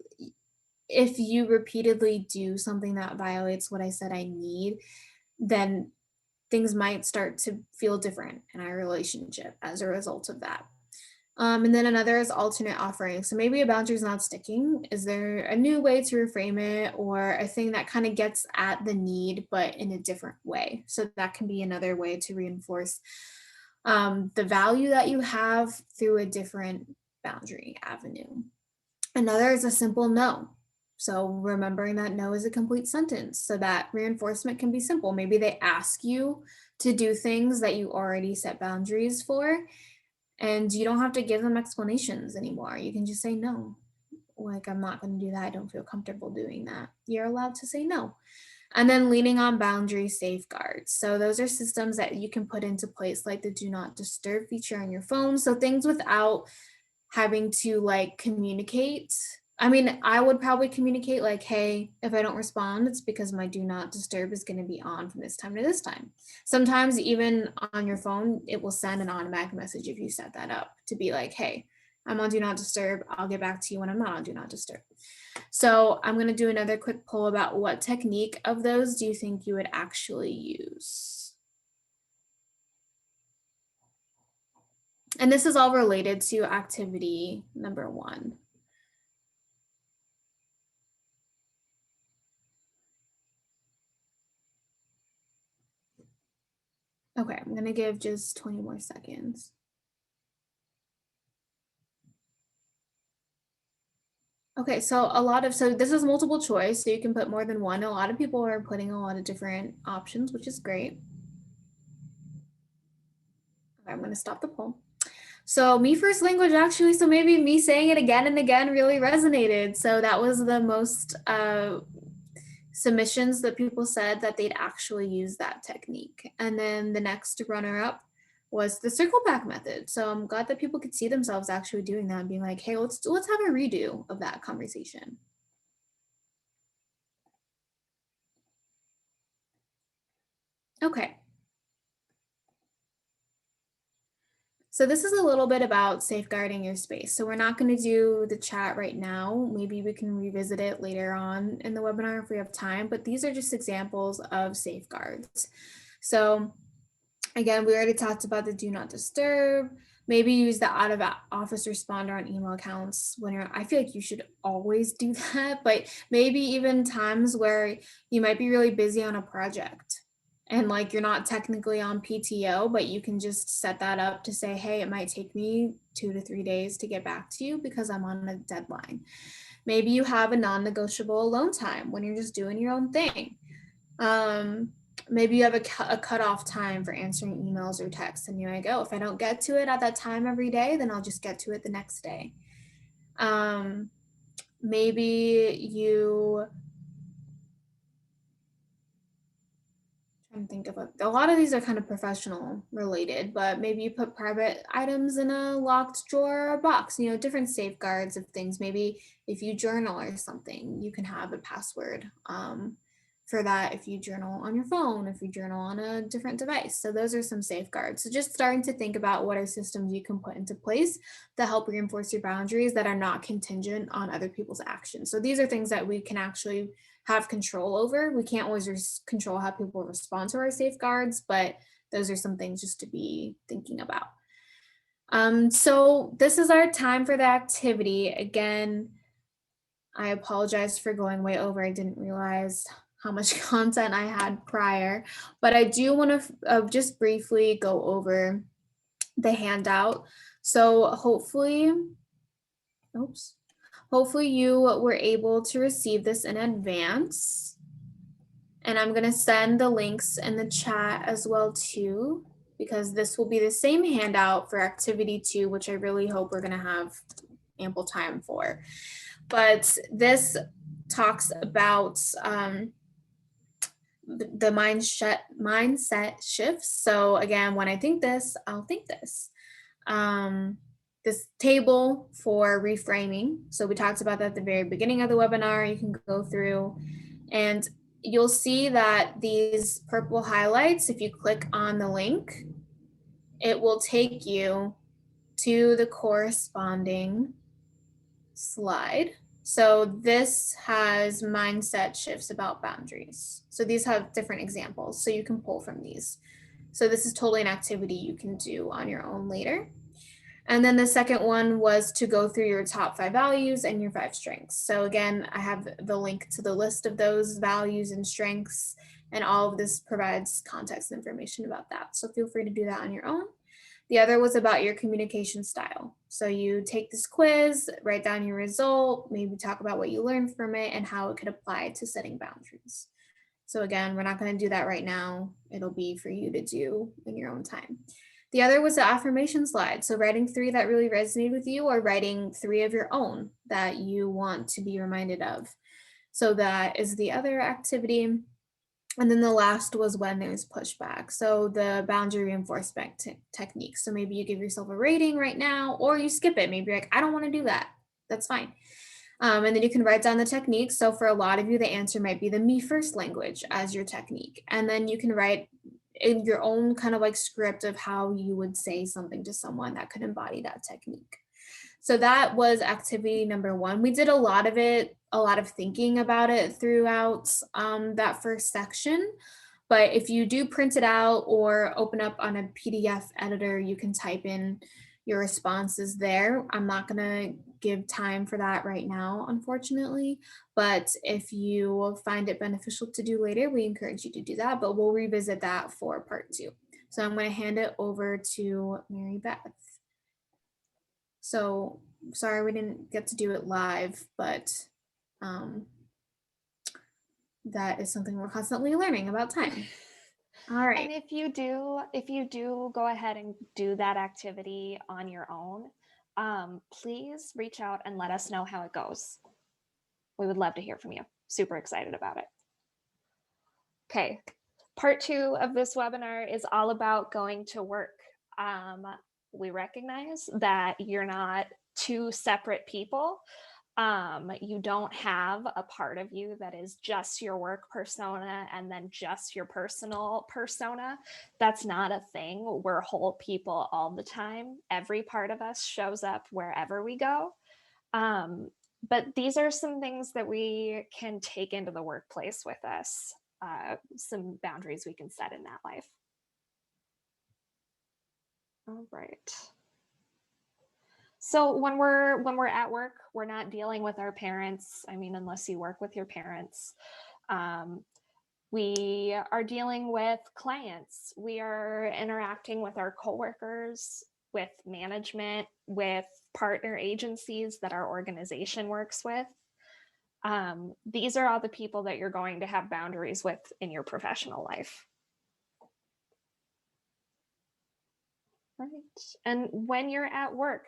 if you repeatedly do something that violates what I said I need, then things might start to feel different in our relationship as a result of that. And then another is alternate offering. So maybe a boundary is not sticking. Is there a new way to reframe it or a thing that kind of gets at the need, but in a different way? So that can be another way to reinforce the value that you have through a different boundary avenue. Another is a simple no. So remembering that no is a complete sentence so that reinforcement can be simple. Maybe they ask you to do things that you already set boundaries for, and you don't have to give them explanations anymore. You can just say no. Like, I'm not going to do that. I don't feel comfortable doing that. You're allowed to say no. And then leaning on boundary safeguards. So those are systems that you can put into place, like the do not disturb feature on your phone. So things without having to like communicate. I mean, I would probably communicate like, hey, if I don't respond, it's because my do not disturb is going to be on from this time to this time. Sometimes even on your phone, it will send an automatic message if you set that up to be like, hey, I'm on do not disturb. I'll get back to you when I'm not on do not disturb. So I'm going to do another quick poll about what technique of those do you think you would actually use? And this is all related to activity number 1. Okay, I'm gonna give just 20 more seconds. Okay, so this is multiple choice, so you can put more than one. A lot of people are putting a lot of different options, which is great. Okay, I'm gonna stop the poll. So me first language actually, so maybe me saying it again and again really resonated. So that was the most submissions that people said that they'd actually use that technique. And then the next runner up was the circle back method. So I'm glad that people could see themselves actually doing that and being like, hey, let's have a redo of that conversation. Okay. So this is a little bit about safeguarding your space. So we're not going to do the chat right now. Maybe we can revisit it later on in the webinar if we have time, but these are just examples of safeguards. So again, we already talked about the do not disturb. Maybe use the out of office responder on email accounts when I feel like you should always do that, but maybe even times where you might be really busy on a project and like you're not technically on PTO, but you can just set that up to say, hey, it might take me 2 to 3 days to get back to you because I'm on a deadline. Maybe you have a non-negotiable alone time when you're just doing your own thing. maybe you have a cutoff time for answering emails or texts, and you're like, oh, if I don't get to it at that time every day, then I'll just get to it the next day. Maybe you, trying to think of a lot of these are kind of professional related, but maybe you put private items in a locked drawer or box, different safeguards of things. Maybe if you journal or something, you can have a password for that. If you journal on your phone, if you journal on a different device. So those are some safeguards. So just starting to think about what are systems you can put into place to help reinforce your boundaries that are not contingent on other people's actions. So these are things that we can actually have control over. We can't always control how people respond to our safeguards, but those are some things just to be thinking about. So this is our time for the activity. Again, I apologize for going way over. I didn't realize how much content I had prior, but I do want to just briefly go over the handout. So hopefully you were able to receive this in advance. And I'm going to send the links in the chat as well too, because this will be the same handout for activity 2, which I really hope we're going to have ample time for. But this talks about the mindset shifts. So again, when I think this, I'll think this. This table for reframing. So we talked about that at the very beginning of the webinar. You can go through and you'll see that these purple highlights, if you click on the link, it will take you to the corresponding slide. So this has mindset shifts about boundaries. So these have different examples, so you can pull from these. So this is totally an activity you can do on your own later. And then the second one was to go through your top 5 values and your 5 strengths. So again, I have the link to the list of those values and strengths, and all of this provides context information about that. So feel free to do that on your own. The other was about your communication style. So you take this quiz, write down your result, maybe talk about what you learned from it and how it could apply to setting boundaries. So again, we're not going to do that right now. It'll be for you to do in your own time. The other was the affirmation slide. So writing 3 that really resonated with you, or writing 3 of your own that you want to be reminded of. So that is the other activity. And then the last was when there's pushback. So the boundary reinforcement technique. So maybe you give yourself a rating right now, or you skip it. Maybe you're like, I don't want to do that. That's fine. And then you can write down the technique. So for a lot of you, the answer might be the me first language as your technique. And then you can write in your own kind of like script of how you would say something to someone that could embody that technique. So that was activity number 1. We did a lot of it, a lot of thinking about it throughout that first section. But if you do print it out or open up on a PDF editor, you can type in your responses there. I'm not going to give time for that right now, unfortunately. But if you find it beneficial to do later, we encourage you to do that. But we'll revisit that for part 2. So I'm going to hand it over to Mary Beth. So sorry we didn't get to do it live, but that is something we're constantly learning about time. All right. And if you do go ahead and do that activity on your own, please reach out and let us know how it goes. We would love to hear from you. Super excited about it. Okay, part 2 of this webinar is all about going to work. We recognize that you're not 2 separate people. You don't have a part of you that is just your work persona and then just your personal persona. That's not a thing. We're whole people all the time. Every part of us shows up wherever we go. But these are some things that we can take into the workplace with us, some boundaries we can set in that life. All right. So when we're at work, we're not dealing with our parents. I mean, unless you work with your parents. We are dealing with clients. We are interacting with our coworkers, with management, with partner agencies that our organization works with. These are all the people that you're going to have boundaries with in your professional life. Right. And when you're at work,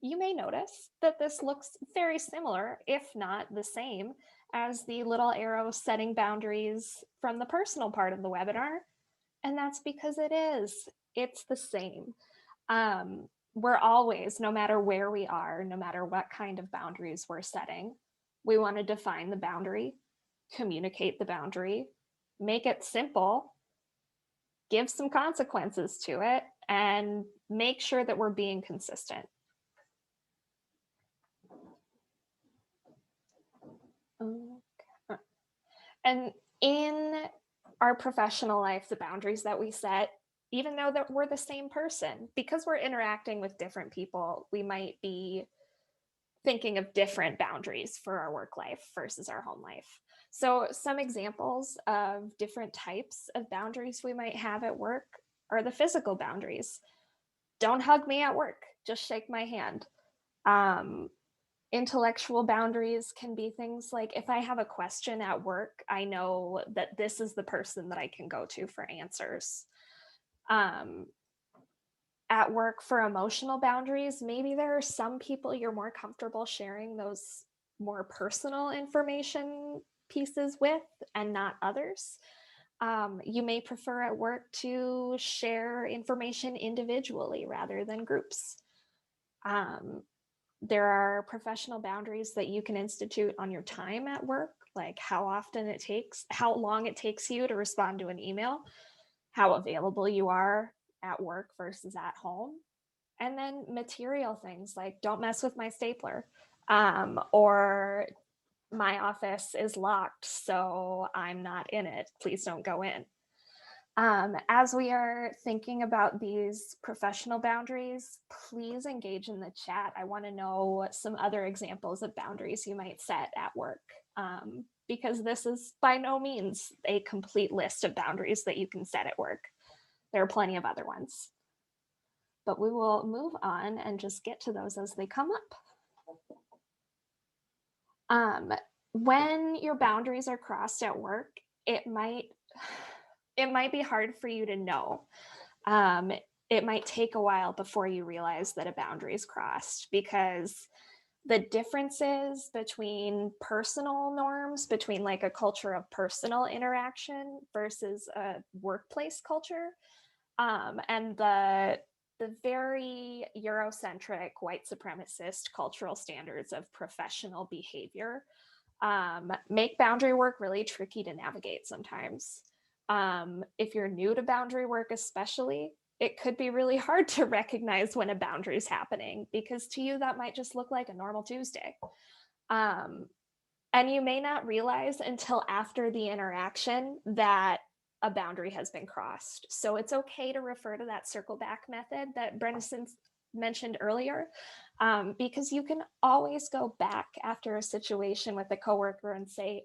you may notice that this looks very similar, if not the same, as the little arrow setting boundaries from the personal part of the webinar. And that's because it is. It's the same. We're always, no matter where we are, no matter what kind of boundaries we're setting, we want to define the boundary, communicate the boundary, make it simple, give some consequences to it, and make sure that we're being consistent. Okay. And in our professional life, the boundaries that we set, even though that we're the same person, because we're interacting with different people, we might be thinking of different boundaries for our work life versus our home life. So some examples of different types of boundaries we might have at work are the physical boundaries. Don't hug me at work, just shake my hand. Intellectual boundaries can be things like, if I have a question at work, I know that this is the person that I can go to for answers. At work, for emotional boundaries, maybe there are some people you're more comfortable sharing those more personal information pieces with and not others. You may prefer at work to share information individually rather than groups. There are professional boundaries that you can institute on your time at work, like how long it takes you to respond to an email, how available you are at work versus at home. And then material things like, don't mess with my stapler, or my office is locked, so I'm not in it. Please don't go in. As we are thinking about these professional boundaries, please engage in the chat. I want to know some other examples of boundaries you might set at work, because this is by no means a complete list of boundaries that you can set at work. There are plenty of other ones. But we will move on and just get to those as they come up. When your boundaries are crossed at work, it might be hard for you to know. It might take a while before you realize that a boundary is crossed, because the differences between personal norms, between like a culture of personal interaction versus a workplace culture, and the very Eurocentric, white supremacist cultural standards of professional behavior make boundary work really tricky to navigate sometimes. If you're new to boundary work especially, it could be really hard to recognize when a boundary is happening, because to you that might just look like a normal Tuesday. And you may not realize until after the interaction that a boundary has been crossed. So it's okay to refer to that circle back method that Brendan mentioned earlier, because you can always go back after a situation with a coworker and say,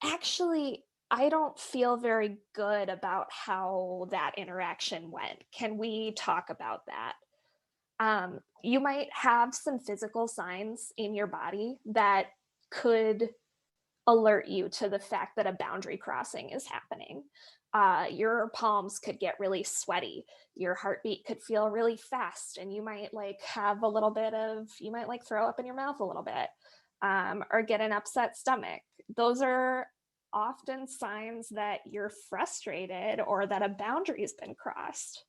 actually, I don't feel very good about how that interaction went. Can we talk about that? You might have some physical signs in your body that could alert you to the fact that a boundary crossing is happening. Your palms could get really sweaty. Your heartbeat could feel really fast, and you might have a little bit of, you might throw up in your mouth a little bit, or get an upset stomach. Those are often signs that you're frustrated or that a boundary has been crossed.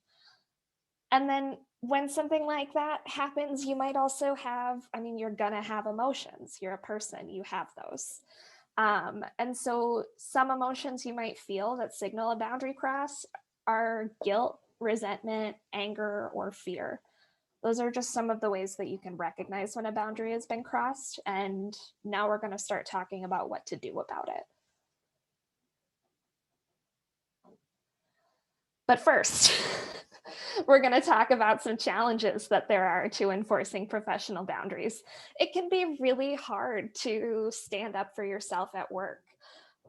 And then when something like that happens, you might also have, you're gonna have emotions. You're a person, you have those. And so some emotions you might feel that signal a boundary cross are guilt, resentment, anger, or fear. Those are just some of the ways that you can recognize when a boundary has been crossed. And now we're going to start talking about what to do about it. But first, we're going to talk about some challenges that there are to enforcing professional boundaries. It can be really hard to stand up for yourself at work.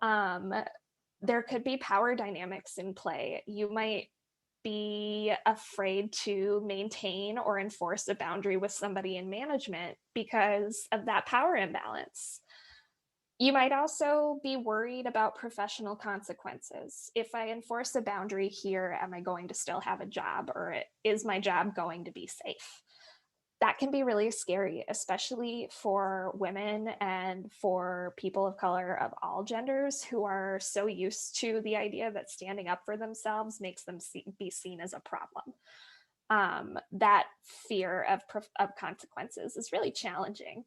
There could be power dynamics in play. You might be afraid to maintain or enforce a boundary with somebody in management because of that power imbalance. You might also be worried about professional consequences. If I enforce a boundary here, am I going to still have a job, or is my job going to be safe? That can be really scary, especially for women and for people of color of all genders who are so used to the idea that standing up for themselves makes them be seen as a problem. That fear of consequences is really challenging.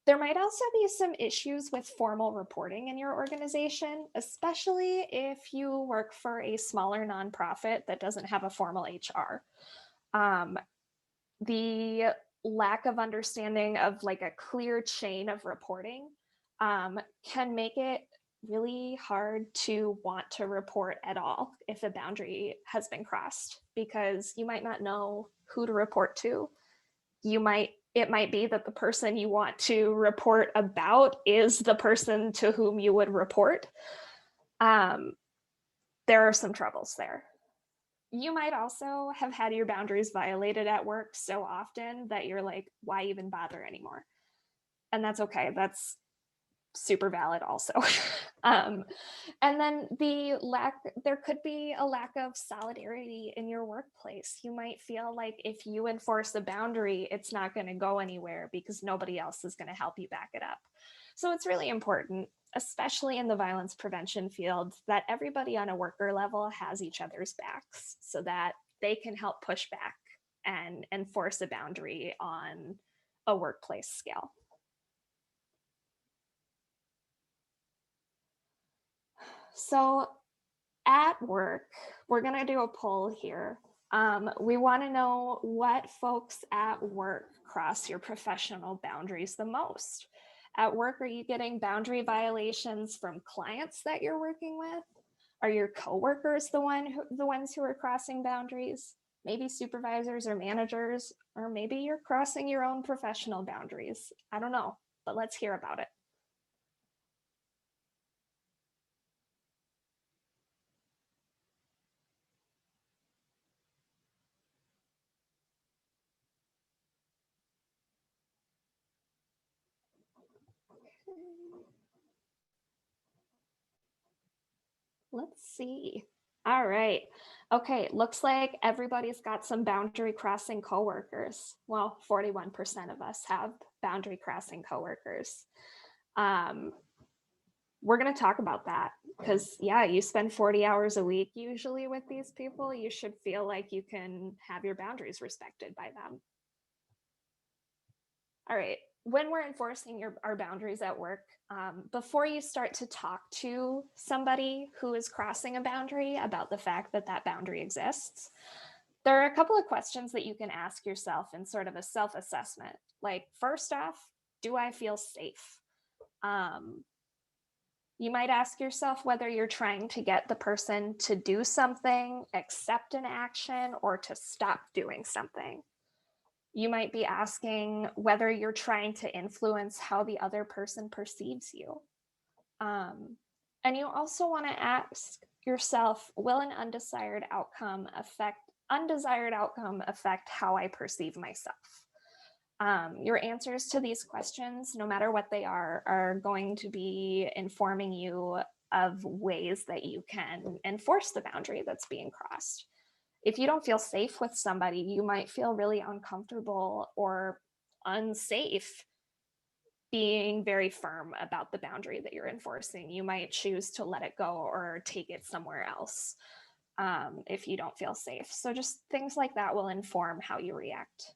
There might also be some issues with formal reporting in your organization, especially if you work for a smaller nonprofit that doesn't have a formal HR. Um, the lack of understanding of like a clear chain of reporting can make it really hard to want to report at all if a boundary has been crossed, because you might not know who to report to. It might be that the person you want to report about is the person to whom you would report. There are some troubles there. You might also have had your boundaries violated at work so often that you're like, why even bother anymore? And that's okay. That's super valid also. And then there could be a lack of solidarity in your workplace. You might feel like if you enforce a boundary, it's not going to go anywhere because nobody else is going to help you back it up. So it's really important, especially in the violence prevention field, that everybody on a worker level has each other's backs so that they can help push back and enforce a boundary on a workplace scale. So at work, we're going to do a poll here. We want to know what folks at work cross your professional boundaries the most. At work, are you getting boundary violations from clients that you're working with? Are your coworkers the ones who are crossing boundaries? Maybe supervisors or managers, or maybe you're crossing your own professional boundaries. I don't know, but let's hear about it. Let's see. All right. Okay, looks like everybody's got some boundary crossing coworkers. Well, 41% of us have boundary crossing coworkers. We're going to talk about that because, yeah, you spend 40 hours a week usually with these people. You should feel like you can have your boundaries respected by them. All right. When we're enforcing our boundaries at work, before you start to talk to somebody who is crossing a boundary about the fact that that boundary exists, there are a couple of questions that you can ask yourself in sort of a self-assessment. Like, first off, do I feel safe? You might ask yourself whether you're trying to get the person to do something, accept an action, or to stop doing something. You might be asking whether you're trying to influence how the other person perceives you. And you also want to ask yourself, will an undesired outcome affect how I perceive myself? Your answers to these questions, no matter what they are going to be informing you of ways that you can enforce the boundary that's being crossed. If you don't feel safe with somebody, you might feel really uncomfortable or unsafe being very firm about the boundary that you're enforcing. You might choose to let it go or take it somewhere else if you don't feel safe. So just things like that will inform how you react.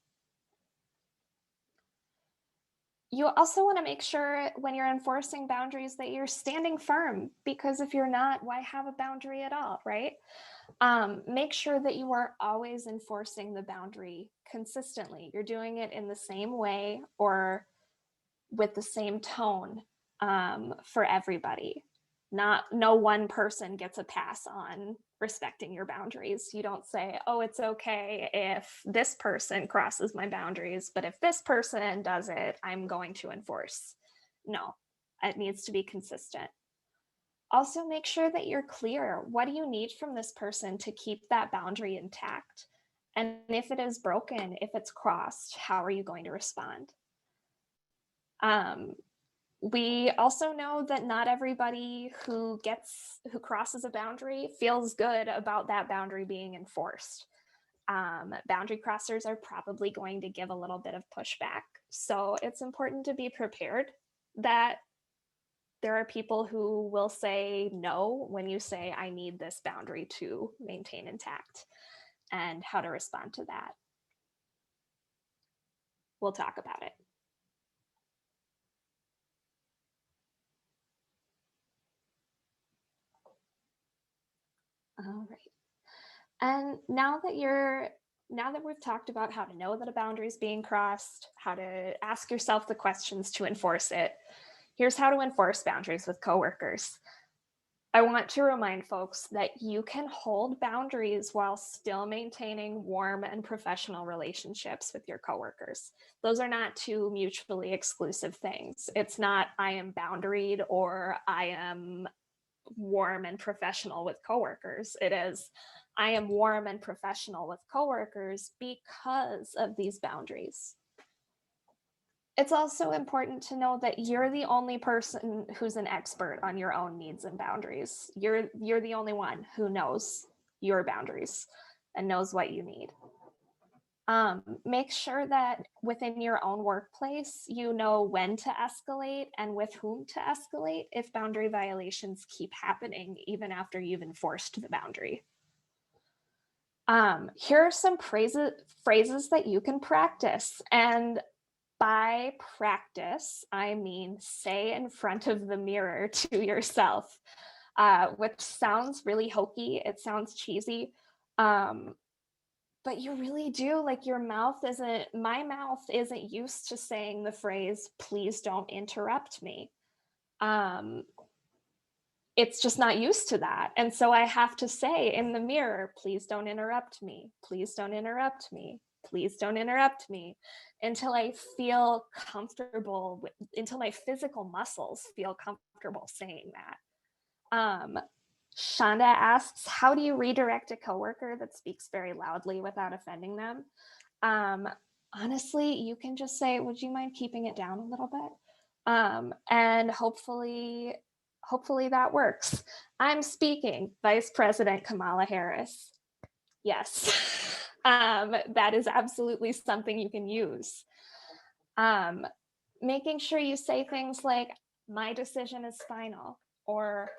You also want to make sure when you're enforcing boundaries that you're standing firm, because if you're not, why have a boundary at all, right? Make sure that you are always enforcing the boundary consistently. You're doing it in the same way or with the same tone for everybody. No one person gets a pass on respecting your boundaries. You don't say, oh, it's okay if this person crosses my boundaries, but if this person does it, I'm going to enforce. No, it needs to be consistent. Also, make sure that you're clear. What do you need from this person to keep that boundary intact? And if it is broken, if it's crossed, how are you going to respond? We also know that not everybody who crosses a boundary feels good about that boundary being enforced. Boundary crossers are probably going to give a little bit of pushback. So it's important to be prepared that there are people who will say no when you say, I need this boundary to maintain intact, and how to respond to that. We'll talk about it. All right. And now that we've talked about how to know that a boundary is being crossed, how to ask yourself the questions to enforce it, here's how to enforce boundaries with coworkers. I want to remind folks that you can hold boundaries while still maintaining warm and professional relationships with your coworkers. Those are not two mutually exclusive things. It's not I am boundaried or I am warm and professional with coworkers. It is I am warm and professional with coworkers because of these boundaries. It's also important to know that you're the only person who's an expert on your own needs and boundaries. You're the only one who knows your boundaries and knows what you need. Make sure that within your own workplace, you know when to escalate and with whom to escalate if boundary violations keep happening even after you've enforced the boundary. Here are some phrases that you can practice. And by practice, I mean say in front of the mirror to yourself, which sounds really hokey. It sounds cheesy. But you really do, like my mouth isn't used to saying the phrase, please don't interrupt me. It's just not used to that. And so I have to say in the mirror, please don't interrupt me. Please don't interrupt me. Please don't interrupt me until I feel comfortable, until my physical muscles feel comfortable saying that. Shonda asks, how do you redirect a coworker that speaks very loudly without offending them? Honestly, you can just say, would you mind keeping it down a little bit? And hopefully that works. I'm speaking, Vice President Kamala Harris. Yes, that is absolutely something you can use. Making sure you say things like, my decision is final, or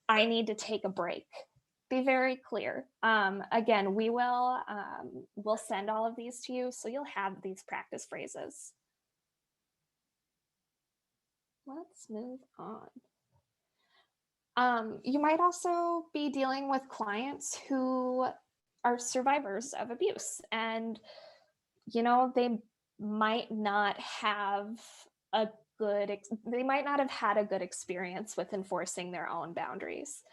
I need to take a break. Be very clear. Again, we'll send all of these to you, so you'll have these practice phrases. Let's move on. You might also be dealing with clients who are survivors of abuse, and they might not have they might not have had a good experience with enforcing their own boundaries.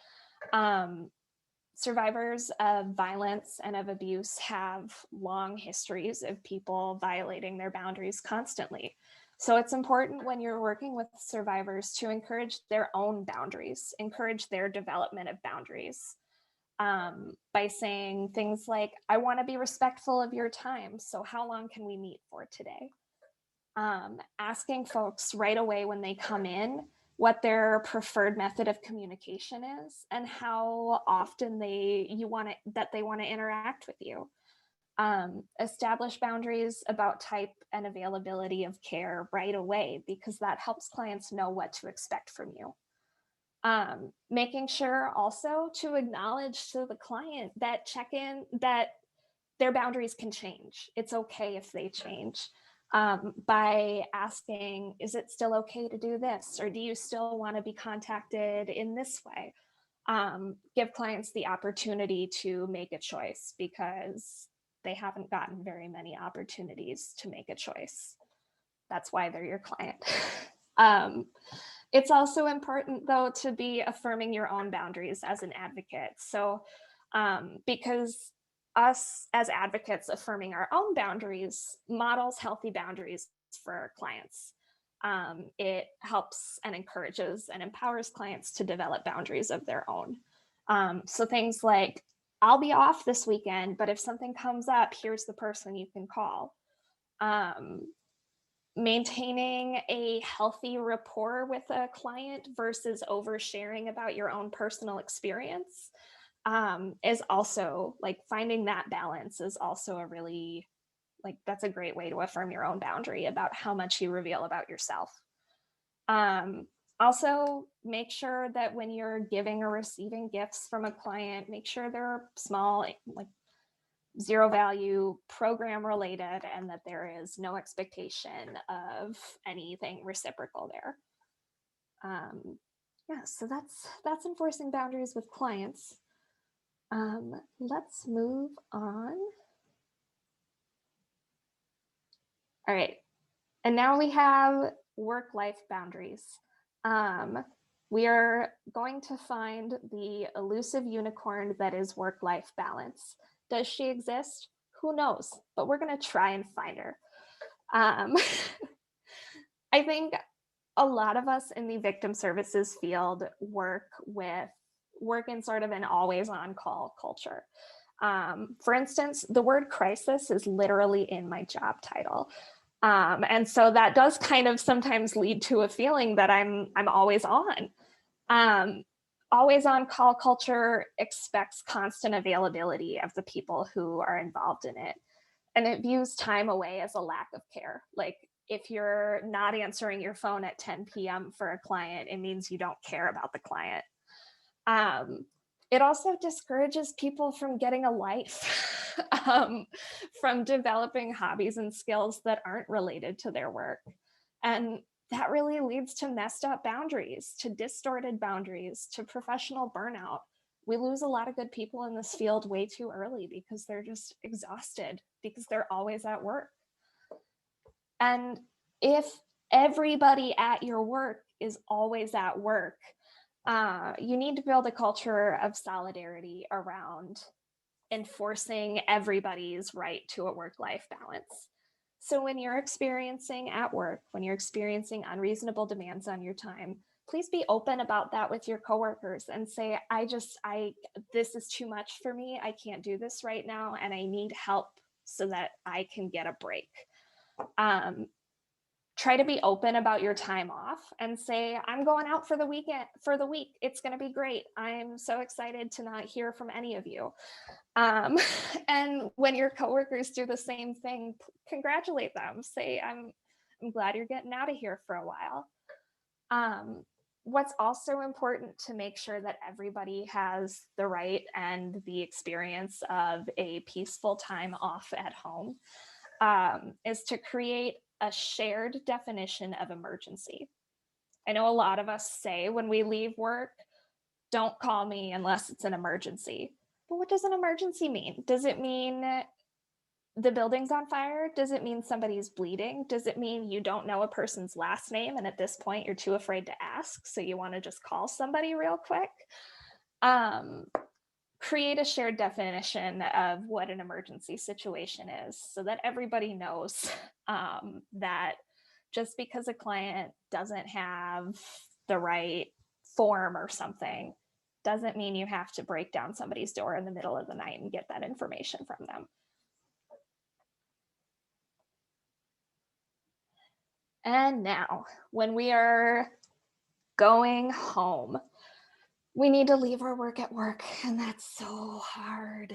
Survivors of violence and of abuse have long histories of people violating their boundaries constantly. So it's important when you're working with survivors to encourage their own boundaries, encourage their development of boundaries, by saying things like, I want to be respectful of your time, so how long can we meet for today? Asking folks right away when they come in what their preferred method of communication is and how often they want to interact with you. Establish boundaries about type and availability of care right away, because that helps clients know what to expect from you. Making sure also to acknowledge to the client that that their boundaries can change. It's okay if they change. By asking, is it still okay to do this? Or do you still want to be contacted in this way? Give clients the opportunity to make a choice, because they haven't gotten very many opportunities to make a choice. That's why they're your client. It's also important, though, to be affirming your own boundaries as an advocate. So, because us as advocates affirming our own boundaries models healthy boundaries for our clients. It helps and encourages and empowers clients to develop boundaries of their own. So things like, I'll be off this weekend, but if something comes up, here's the person you can call. Maintaining a healthy rapport with a client versus oversharing about your own personal experience is also like finding that balance is also a really like that's a great way to affirm your own boundary about how much you reveal about yourself. Also, make sure that when you're giving or receiving gifts from a client, make sure they're small, like zero value, program related, and that there is no expectation of anything reciprocal there. Yeah, so that's enforcing boundaries with clients. Let's move on. All right, and now we have work-life boundaries. We are going to find the elusive unicorn that is work-life balance. Does she exist? Who knows? But we're going to try and find her. I think a lot of us in the victim services field work in sort of an always on call culture. For instance, the word crisis is literally in my job title. And so that does kind of sometimes lead to a feeling that I'm always on. Always on call culture expects constant availability of the people who are involved in it. And it views time away as a lack of care. Like if you're not answering your phone at 10 p.m. for a client, it means you don't care about the client. It also discourages people from getting a life, from developing hobbies and skills that aren't related to their work. And that really leads to messed up boundaries, to distorted boundaries, to professional burnout. We lose a lot of good people in this field way too early because they're just exhausted, because they're always at work. And if everybody at your work is always at work, you need to build a culture of solidarity around enforcing everybody's right to a work-life balance. So when you're experiencing at work, when you're experiencing unreasonable demands on your time, please be open about that with your coworkers and say, this is too much for me. I can't do this right now, and I need help so that I can get a break. Try to be open about your time off and say, I'm going out for the week. It's going to be great. I'm so excited to not hear from any of you. And when your coworkers do the same thing, congratulate them. Say, I'm glad you're getting out of here for a while. What's also important to make sure that everybody has the right and the experience of a peaceful time off at home is to create a shared definition of emergency. I know a lot of us say when we leave work, don't call me unless it's an emergency. But what does an emergency mean? Does it mean the building's on fire? Does it mean somebody's bleeding? Does it mean you don't know a person's last name and at this point you're too afraid to ask, so you want to just call somebody real quick? Create a shared definition of what an emergency situation is so that everybody knows that just because a client doesn't have the right form or something doesn't mean you have to break down somebody's door in the middle of the night and get that information from them. And now, when we are going home, we need to leave our work at work, and that's so hard.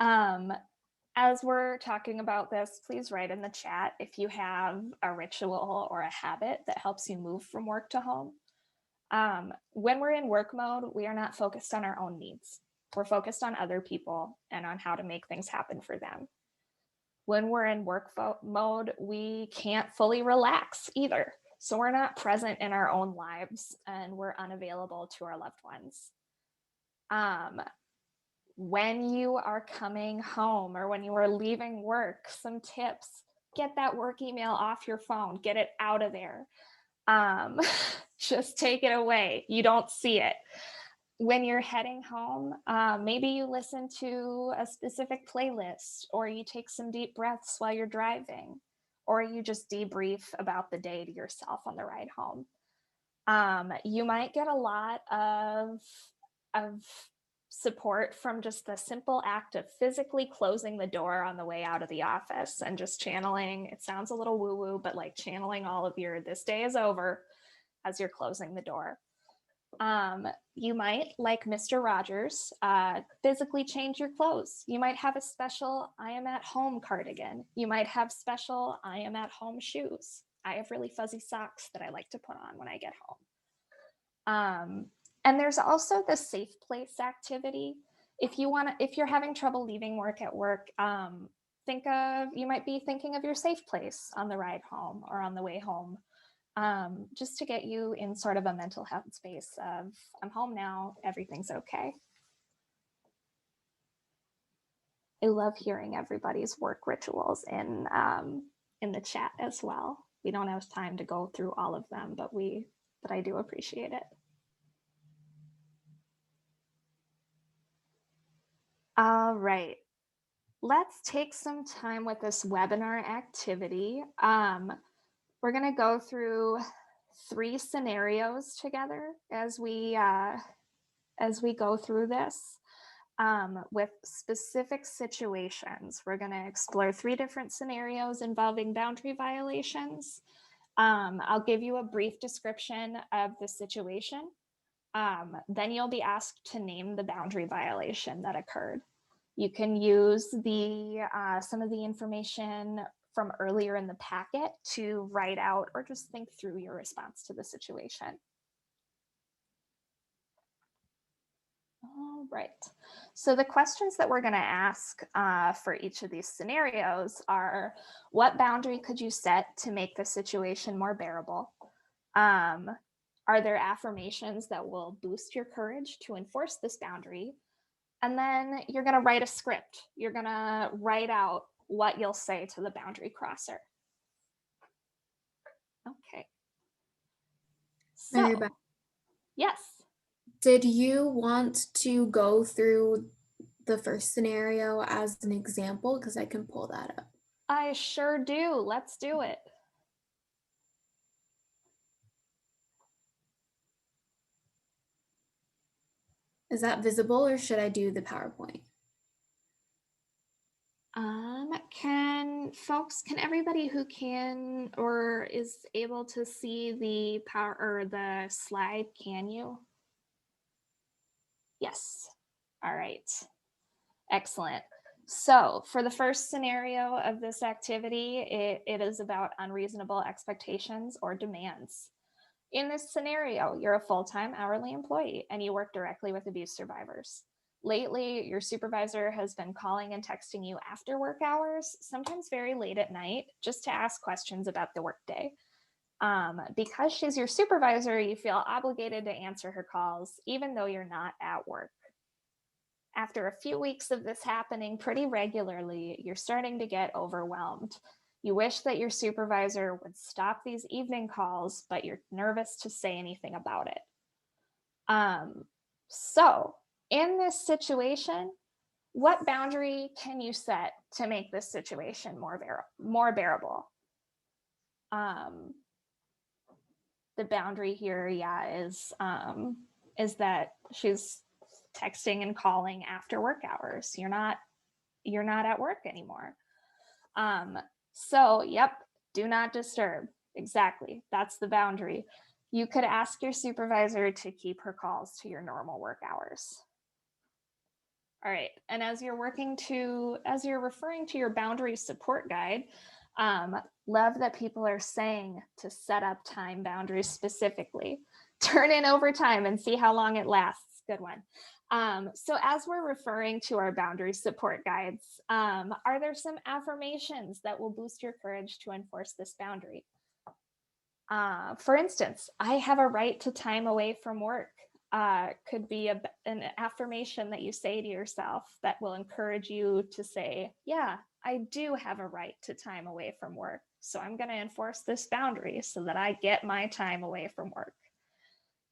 As we're talking about this, please write in the chat if you have a ritual or a habit that helps you move from work to home. When we're in work mode, we are not focused on our own needs. We're focused on other people and on how to make things happen for them. When we're in work mode, we can't fully relax either. So we're not present in our own lives and we're unavailable to our loved ones. When you are coming home or when you are leaving work, some tips: get that work email off your phone, get it out of there. Just take it away. You don't see it. When you're heading home, maybe you listen to a specific playlist, or you take some deep breaths while you're driving, or you just debrief about the day to yourself on the ride home. You might get a lot of support from just the simple act of physically closing the door on the way out of the office and just channeling. It sounds a little woo-woo, but like channeling all of your "this day is over" as you're closing the door. You might, like Mr. Rogers, physically change your clothes. You might have a special "I am at home" cardigan. You might have special "I am at home" shoes. I have really fuzzy socks that I like to put on when I get home. And there's also the safe place activity. If you're having trouble leaving work at work, you might be thinking of your safe place on the ride home or on the way home. Just to get you in sort of a mental health space of, I'm home now, everything's okay. I love hearing everybody's work rituals in the chat as well. We don't have time to go through all of them, but I do appreciate it. All right, let's take some time with this webinar activity. We're going to go through 3 scenarios together as we go through this with specific situations. We're going to explore 3 different scenarios involving boundary violations. I'll give you a brief description of the situation. Then you'll be asked to name the boundary violation that occurred. You can use some of the information from earlier in the packet to write out or just think through your response to the situation. All right. So the questions that we're going to ask for each of these scenarios are, what boundary could you set to make the situation more bearable? Are there affirmations that will boost your courage to enforce this boundary? And then you're going to write a script. You're going to write out what you'll say to the boundary crosser. Okay. So, yes. Did you want to go through the first scenario as an example? Because I can pull that up. I sure do. Let's do it. Is that visible or should I do the PowerPoint? Can everybody who can or is able to see the the slide, can you? Yes. All right. Excellent. So for the first scenario of this activity, it is about unreasonable expectations or demands. In this scenario, you're a full-time hourly employee and you work directly with abuse survivors. Lately, your supervisor has been calling and texting you after work hours, sometimes very late at night, just to ask questions about the workday. Because she's your supervisor, you feel obligated to answer her calls, even though you're not at work. After a few weeks of this happening pretty regularly, you're starting to get overwhelmed. You wish that your supervisor would stop these evening calls, but you're nervous to say anything about it. So in this situation, what boundary can you set to make this situation more bearable? The boundary here, is that she's texting and calling after work hours. You're not at work anymore. So, yep, do not disturb. Exactly. That's the boundary. You could ask your supervisor to keep her calls to your normal work hours. All right. And as you're referring to your boundary support guide, love that people are saying to set up time boundaries specifically. Turn in overtime and see how long it lasts. Good one. So as we're referring to our boundary support guides, are there some affirmations that will boost your courage to enforce this boundary? For instance, I have a right to time away from work. Could be an affirmation that you say to yourself that will encourage you to say, yeah, I do have a right to time away from work. So I'm going to enforce this boundary so that I get my time away from work.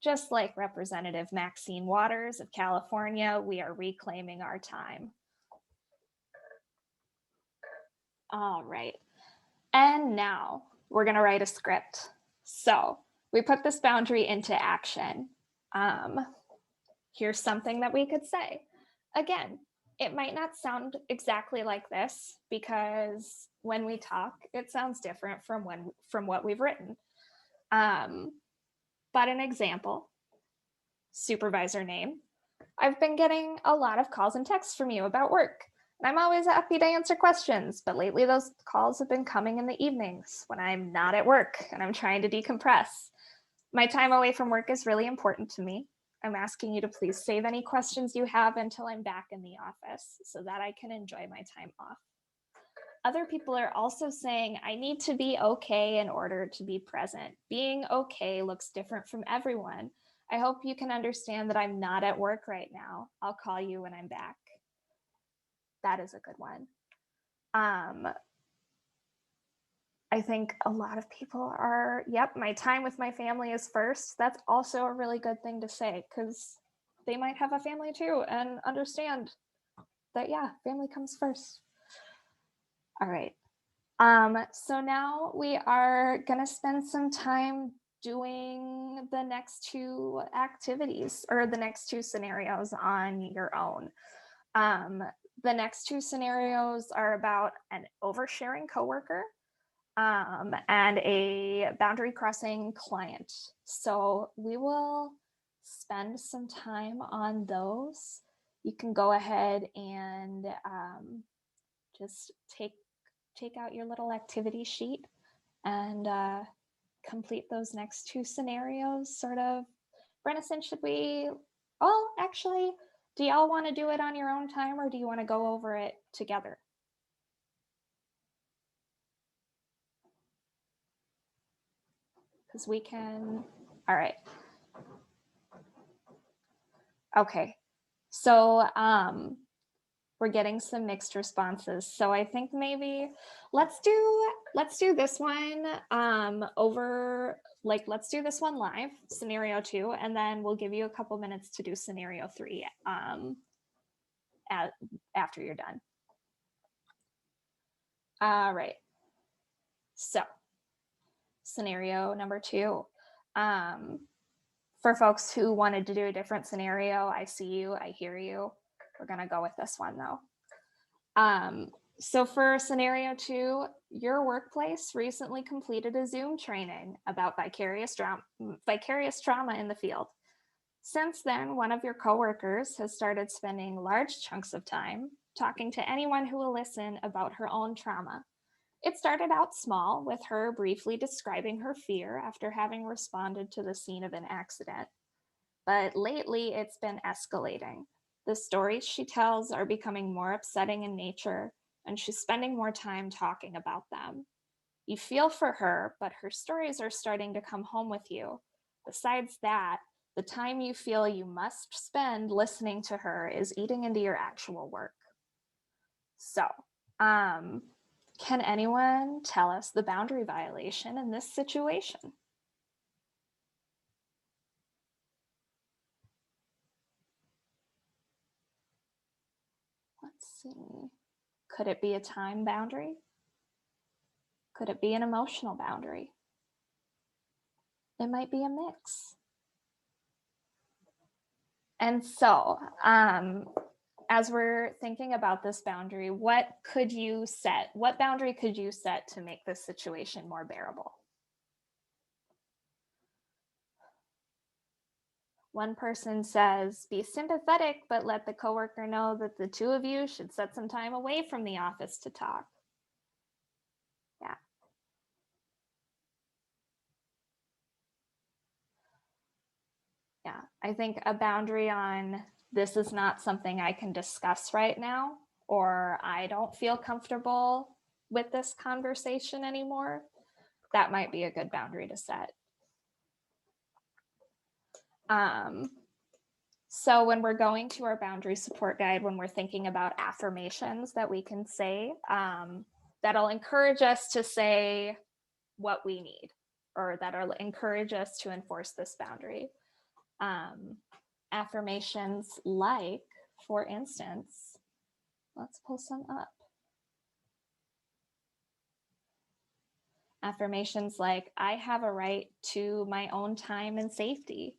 Just like Representative Maxine Waters of California, we are reclaiming our time. All right. And now we're going to write a script. So we put this boundary into action. Here's something that we could say. Again, it might not sound exactly like this because when we talk, it sounds different from what we've written. But an example, supervisor name. I've been getting a lot of calls and texts from you about work. And I'm always happy to answer questions, but lately those calls have been coming in the evenings when I'm not at work and I'm trying to decompress. My time away from work is really important to me. I'm asking you to please save any questions you have until I'm back in the office so that I can enjoy my time off. Other people are also saying I need to be okay in order to be present. Being okay looks different from everyone. I hope you can understand that I'm not at work right now. I'll call you when I'm back. That is a good one. I think a lot of people are, yep, my time with my family is first. That's also a really good thing to say because they might have a family too and understand that, yeah, family comes first. All right. So now we are going to spend some time doing the next two activities or the next two scenarios on your own. The next two scenarios are about an oversharing coworker and a boundary crossing client. So we will spend some time on those. You can go ahead and just take out your little activity sheet and complete those next two scenarios. Sort of, Brenison, should we? Oh, actually, do y'all want to do it on your own time, or do you want to go over it together? Because we can. All right. Okay. So we're getting some mixed responses. So I think maybe let's do this one over, like, let's do this one live, scenario 2, and then we'll give you a couple minutes to do scenario 3 after you're done. All right. So scenario number 2. For folks who wanted to do a different scenario, I see you, I hear you. We're gonna go with this one though. So for scenario 2, your workplace recently completed a Zoom training about vicarious trauma in the field. Since then, one of your coworkers has started spending large chunks of time talking to anyone who will listen about her own trauma. It started out small, with her briefly describing her fear after having responded to the scene of an accident. But lately, it's been escalating. The stories she tells are becoming more upsetting in nature, and she's spending more time talking about them. You feel for her, but her stories are starting to come home with you. Besides that, the time you feel you must spend listening to her is eating into your actual work. So, can anyone tell us the boundary violation in this situation? Let's see. Could it be a time boundary? Could it be an emotional boundary? It might be a mix. And so, as we're thinking about this boundary, what boundary could you set to make this situation more bearable? One person says, be sympathetic, but let the coworker know that the two of you should set some time away from the office to talk. Yeah. Yeah, I think a boundary on this is not something I can discuss right now, or I don't feel comfortable with this conversation anymore. That might be a good boundary to set. So when we're going to our boundary support guide, when we're thinking about affirmations that we can say, that'll encourage us to say what we need, or that'll encourage us to enforce this boundary. Affirmations like, for instance, let's pull some up. Affirmations like, I have a right to my own time and safety.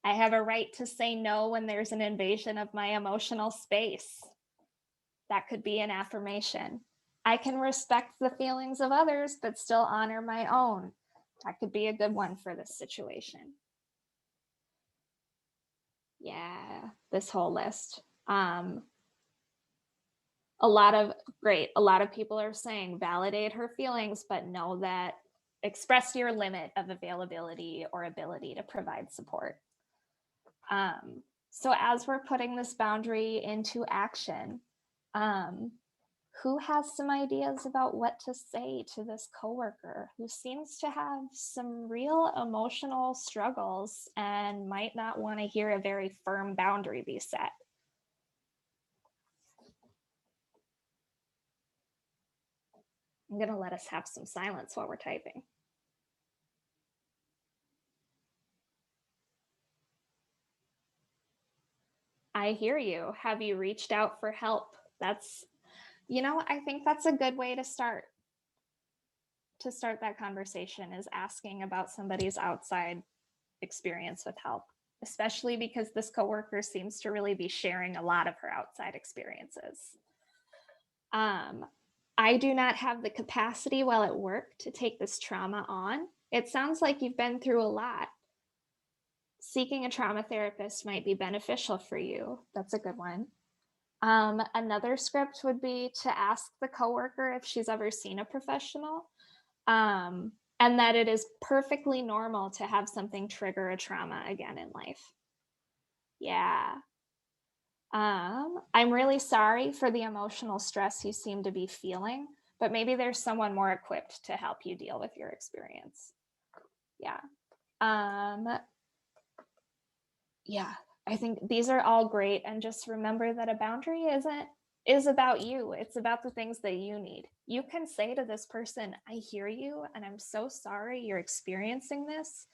I have a right to say no when there's an invasion of my emotional space. That could be an affirmation. I can respect the feelings of others, but still honor my own. That could be a good one for this situation. Yeah, this whole list. A lot of people are saying validate her feelings, but know that express your limit of availability or ability to provide support. So as we're putting this boundary into action, who has some ideas about what to say to this coworker who seems to have some real emotional struggles and might not want to hear a very firm boundary be set? I'm going to let us have some silence while we're typing. I hear you. Have you reached out for help? I think that's a good way to start that conversation, is asking about somebody's outside experience with help, especially because this coworker seems to really be sharing a lot of her outside experiences. I do not have the capacity while at work to take this trauma on. It sounds like you've been through a lot. Seeking a trauma therapist might be beneficial for you. That's a good one. Another script would be to ask the coworker if she's ever seen a professional, and that it is perfectly normal to have something trigger a trauma again in life. Yeah. I'm really sorry for the emotional stress you seem to be feeling, but maybe there's someone more equipped to help you deal with your experience. Yeah. Yeah, I think these are all great. And just remember that a boundary is about you. It's about the things that you need. You can say to this person, I hear you, and I'm so sorry you're experiencing this,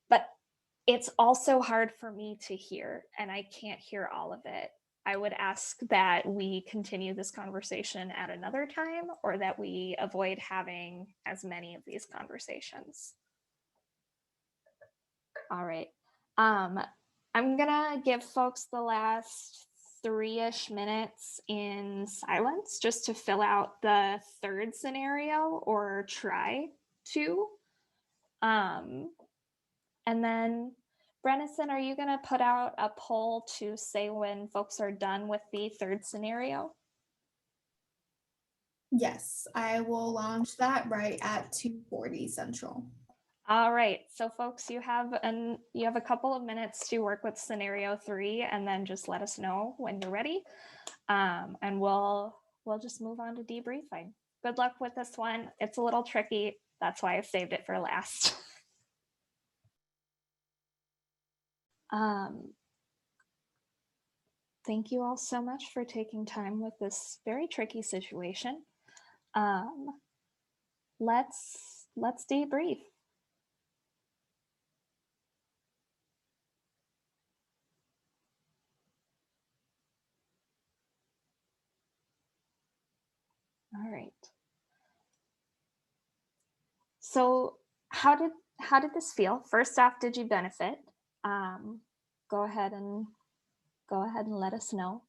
but it's also hard for me to hear, and I can't hear all of it. I would ask that we continue this conversation at another time, or that we avoid having as many of these conversations. All right. I'm gonna give folks the last 3-ish minutes in silence just to fill out the third scenario or try to. And then Brennison, are you gonna put out a poll to say when folks are done with the third scenario? Yes, I will launch that right at 2:40 Central. All right, so folks, you have a couple of minutes to work with scenario 3, and then just let us know when you're ready, and we'll just move on to debriefing. Good luck with this one. It's a little tricky. That's why I saved it for last. Thank you all so much for taking time with this very tricky situation. Let's debrief. All right. So how did this feel? First off, did you benefit? Go ahead and let us know.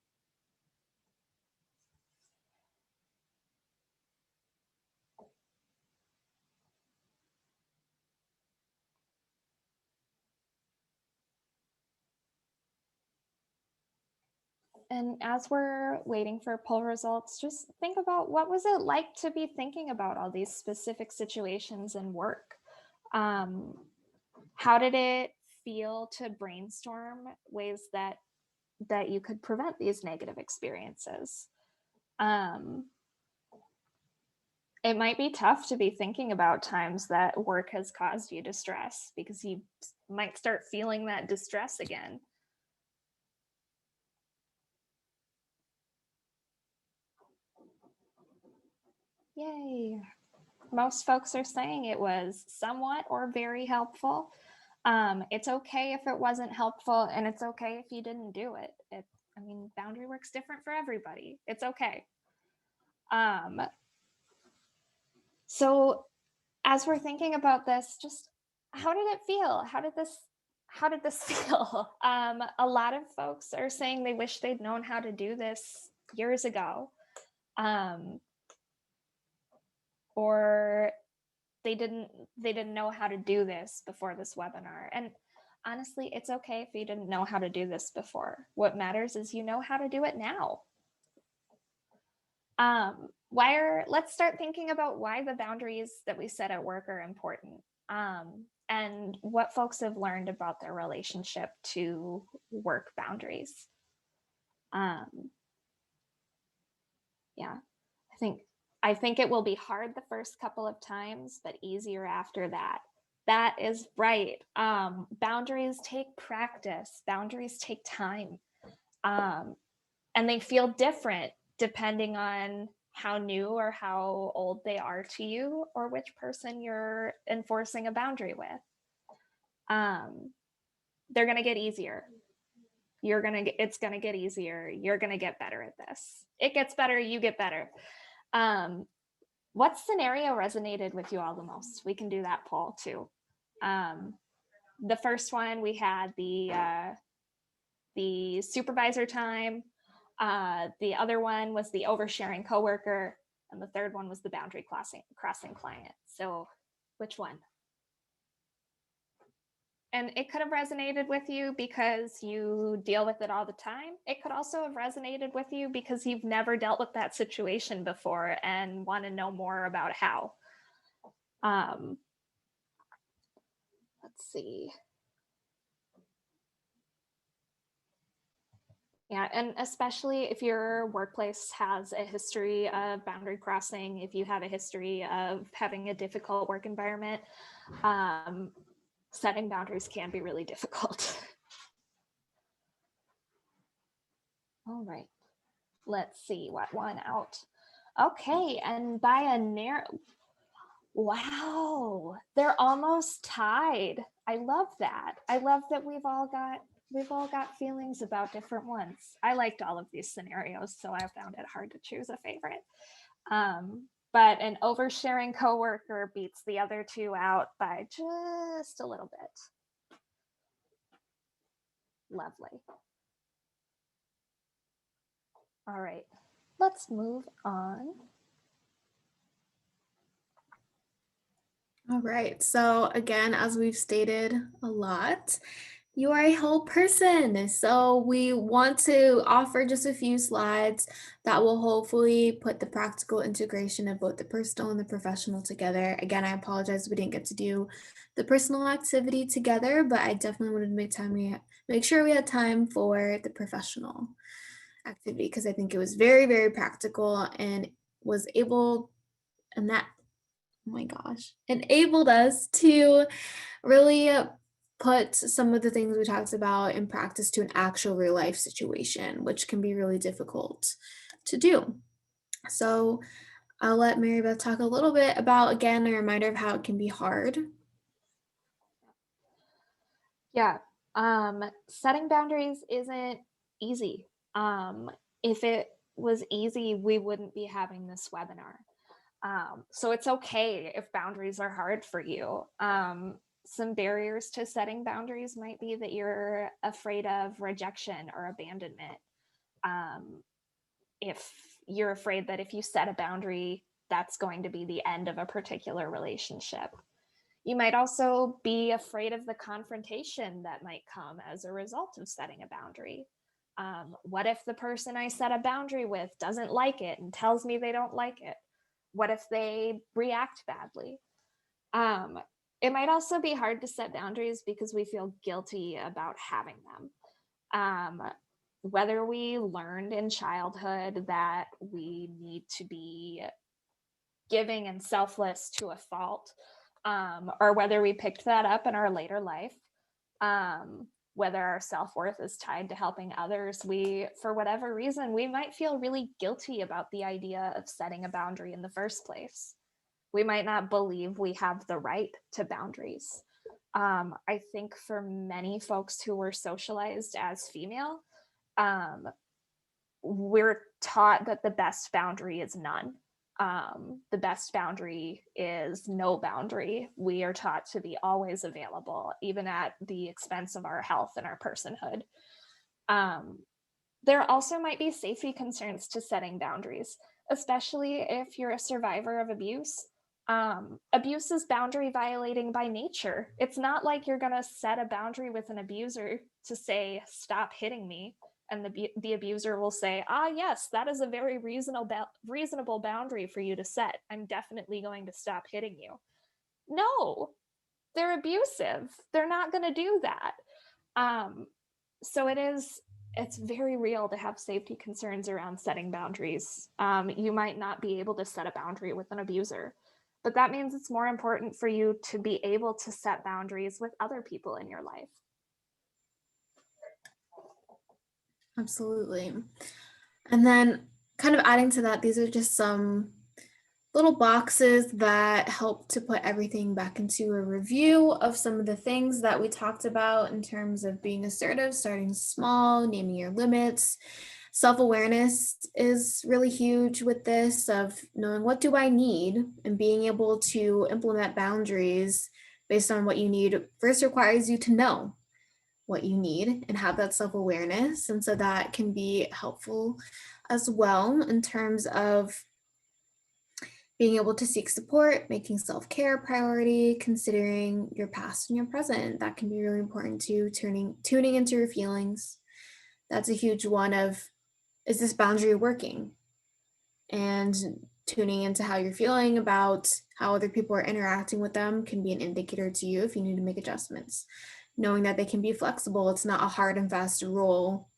And as we're waiting for poll results, just think about, what was it like to be thinking about all these specific situations in work? How did it feel to brainstorm ways that you could prevent these negative experiences? It might be tough to be thinking about times that work has caused you distress, because you might start feeling that distress again. Yay. Most folks are saying it was somewhat or very helpful. It's okay if it wasn't helpful, and it's okay if you didn't do it. Boundary work's different for everybody. It's okay. So as we're thinking about this, just how did it feel? How did this how did this feel? A lot of folks are saying they wish they'd known how to do this years ago. Or they didn't know how to do this before this webinar. And honestly, it's okay if you didn't know how to do this before. What matters is you know how to do it now. Let's start thinking about why the boundaries that we set at work are important, and what folks have learned about their relationship to work boundaries. Yeah, I think it will be hard the first couple of times, but easier after that. That is right. Boundaries take practice. Boundaries take time. And they feel different depending on how new or how old they are to you, or which person you're enforcing a boundary with. They're going to get easier. It's going to get easier. You're going to get better at this. It gets better, you get better. What scenario resonated with you all the most? We can do that poll too. The first one, we had the supervisor time. The other one was the oversharing coworker, and the third one was the boundary crossing client. So which one? And it could have resonated with you because you deal with it all the time. It could also have resonated with you because you've never dealt with that situation before and want to know more about how. Let's see. Yeah, and especially if your workplace has a history of boundary crossing, if you have a history of having a difficult work environment, setting boundaries can be really difficult. All right, let's see what won out. Okay, and by a narrow, wow, they're almost tied. I love that. I love that we've all got feelings about different ones. I liked all of these scenarios, so I found it hard to choose a favorite. But an oversharing coworker beats the other two out by just a little bit. Lovely. All right, let's move on. All right, so again, as we've stated a lot, you are a whole person. So we want to offer just a few slides that will hopefully put the practical integration of both the personal and the professional together. Again, I apologize we didn't get to do the personal activity together, but I definitely wanted to make sure we had time for the professional activity because I think it was very, very practical and was able, and that, oh my gosh, enabled us to really put some of the things we talked about in practice to an actual real life situation, which can be really difficult to do. So I'll let Mary Beth talk a little bit about, again, a reminder of how it can be hard. Yeah, setting boundaries isn't easy. If it was easy, we wouldn't be having this webinar. So it's okay if boundaries are hard for you. Some barriers to setting boundaries might be that you're afraid of rejection or abandonment. If you're afraid that if you set a boundary, that's going to be the end of a particular relationship. You might also be afraid of the confrontation that might come as a result of setting a boundary. What if the person I set a boundary with doesn't like it and tells me they don't like it? What if they react badly? It might also be hard to set boundaries because we feel guilty about having them. Whether we learned in childhood that we need to be giving and selfless to a fault, or whether we picked that up in our later life, whether our self-worth is tied to helping others, for whatever reason, we might feel really guilty about the idea of setting a boundary in the first place. We might not believe we have the right to boundaries. I think for many folks who were socialized as female, we're taught that the best boundary is none. The best boundary is no boundary. We are taught to be always available, even at the expense of our health and our personhood. There also might be safety concerns to setting boundaries, especially if you're a survivor of abuse. Abuse is boundary violating by nature. It's not like you're going to set a boundary with an abuser to say, stop hitting me. And the abuser will say, yes, that is a very reasonable boundary for you to set. I'm definitely going to stop hitting you. No, they're abusive. They're not going to do that. So it's very real to have safety concerns around setting boundaries. You might not be able to set a boundary with an abuser, but that means it's more important for you to be able to set boundaries with other people in your life. Absolutely. And then kind of adding to that, these are just some little boxes that help to put everything back into a review of some of the things that we talked about in terms of being assertive, starting small, naming your limits. Self-awareness is really huge with this, of knowing what do I need, and being able to implement boundaries based on what you need first requires you to know what you need and have that self-awareness. And so that can be helpful as well in terms of being able to seek support, making self-care a priority, considering your past and your present. That can be really important too, tuning into your feelings. That's a huge one of, is this boundary working? And tuning into how you're feeling about how other people are interacting with them can be an indicator to you if you need to make adjustments. Knowing that they can be flexible, it's not a hard and fast rule,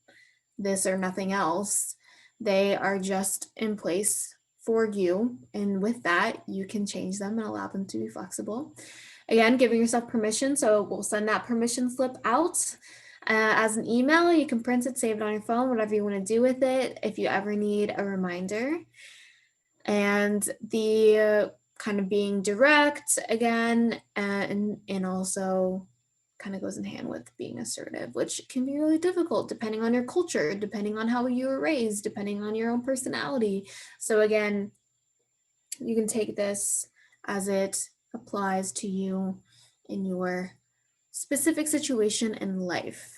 this or nothing else. They are just in place for you. And with that, you can change them and allow them to be flexible. Again, giving yourself permission. So we'll send that permission slip out as an email. You can print it, save it on your phone, whatever you want to do with it if you ever need a reminder. And the kind of being direct again, and also kind of goes in hand with being assertive, which can be really difficult depending on your culture, depending on how you were raised, depending on your own personality. So again, you can take this as it applies to you in your specific situation in life.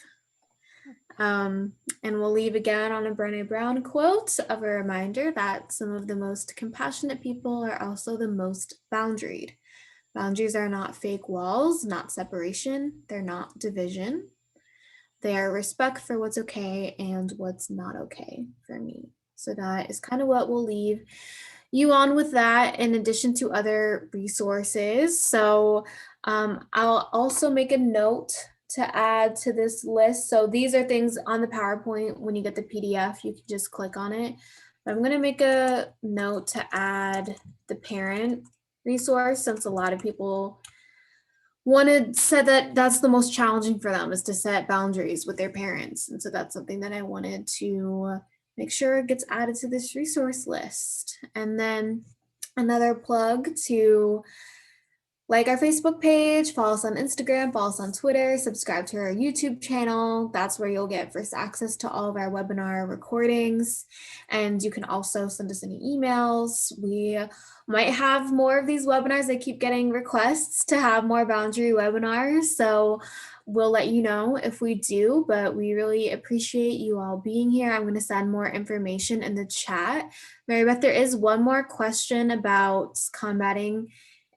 And we'll leave again on a Brené Brown quote of a reminder that some of the most compassionate people are also the most boundaried. Boundaries are not fake walls, not separation. They're not division. They are respect for what's okay and what's not okay for me. So that is kind of what we'll leave you on with that, in addition to other resources. So I'll also make a note to add to this list. So these are things on the PowerPoint. When you get the PDF, you can just click on it. But I'm going to make a note to add the parent resource, since a lot of people said that that's the most challenging for them, is to set boundaries with their parents. And so that's something that I wanted to make sure it gets added to this resource list. And then another plug to like our Facebook page, follow us on Instagram, follow us on Twitter, subscribe to our YouTube channel. That's where you'll get first access to all of our webinar recordings. And you can also send us any emails. We might have more of these webinars. I keep getting requests to have more boundary webinars. So we'll let you know if we do, but we really appreciate you all being here. I'm going to send more information in the chat. Mary Beth, there is one more question about combating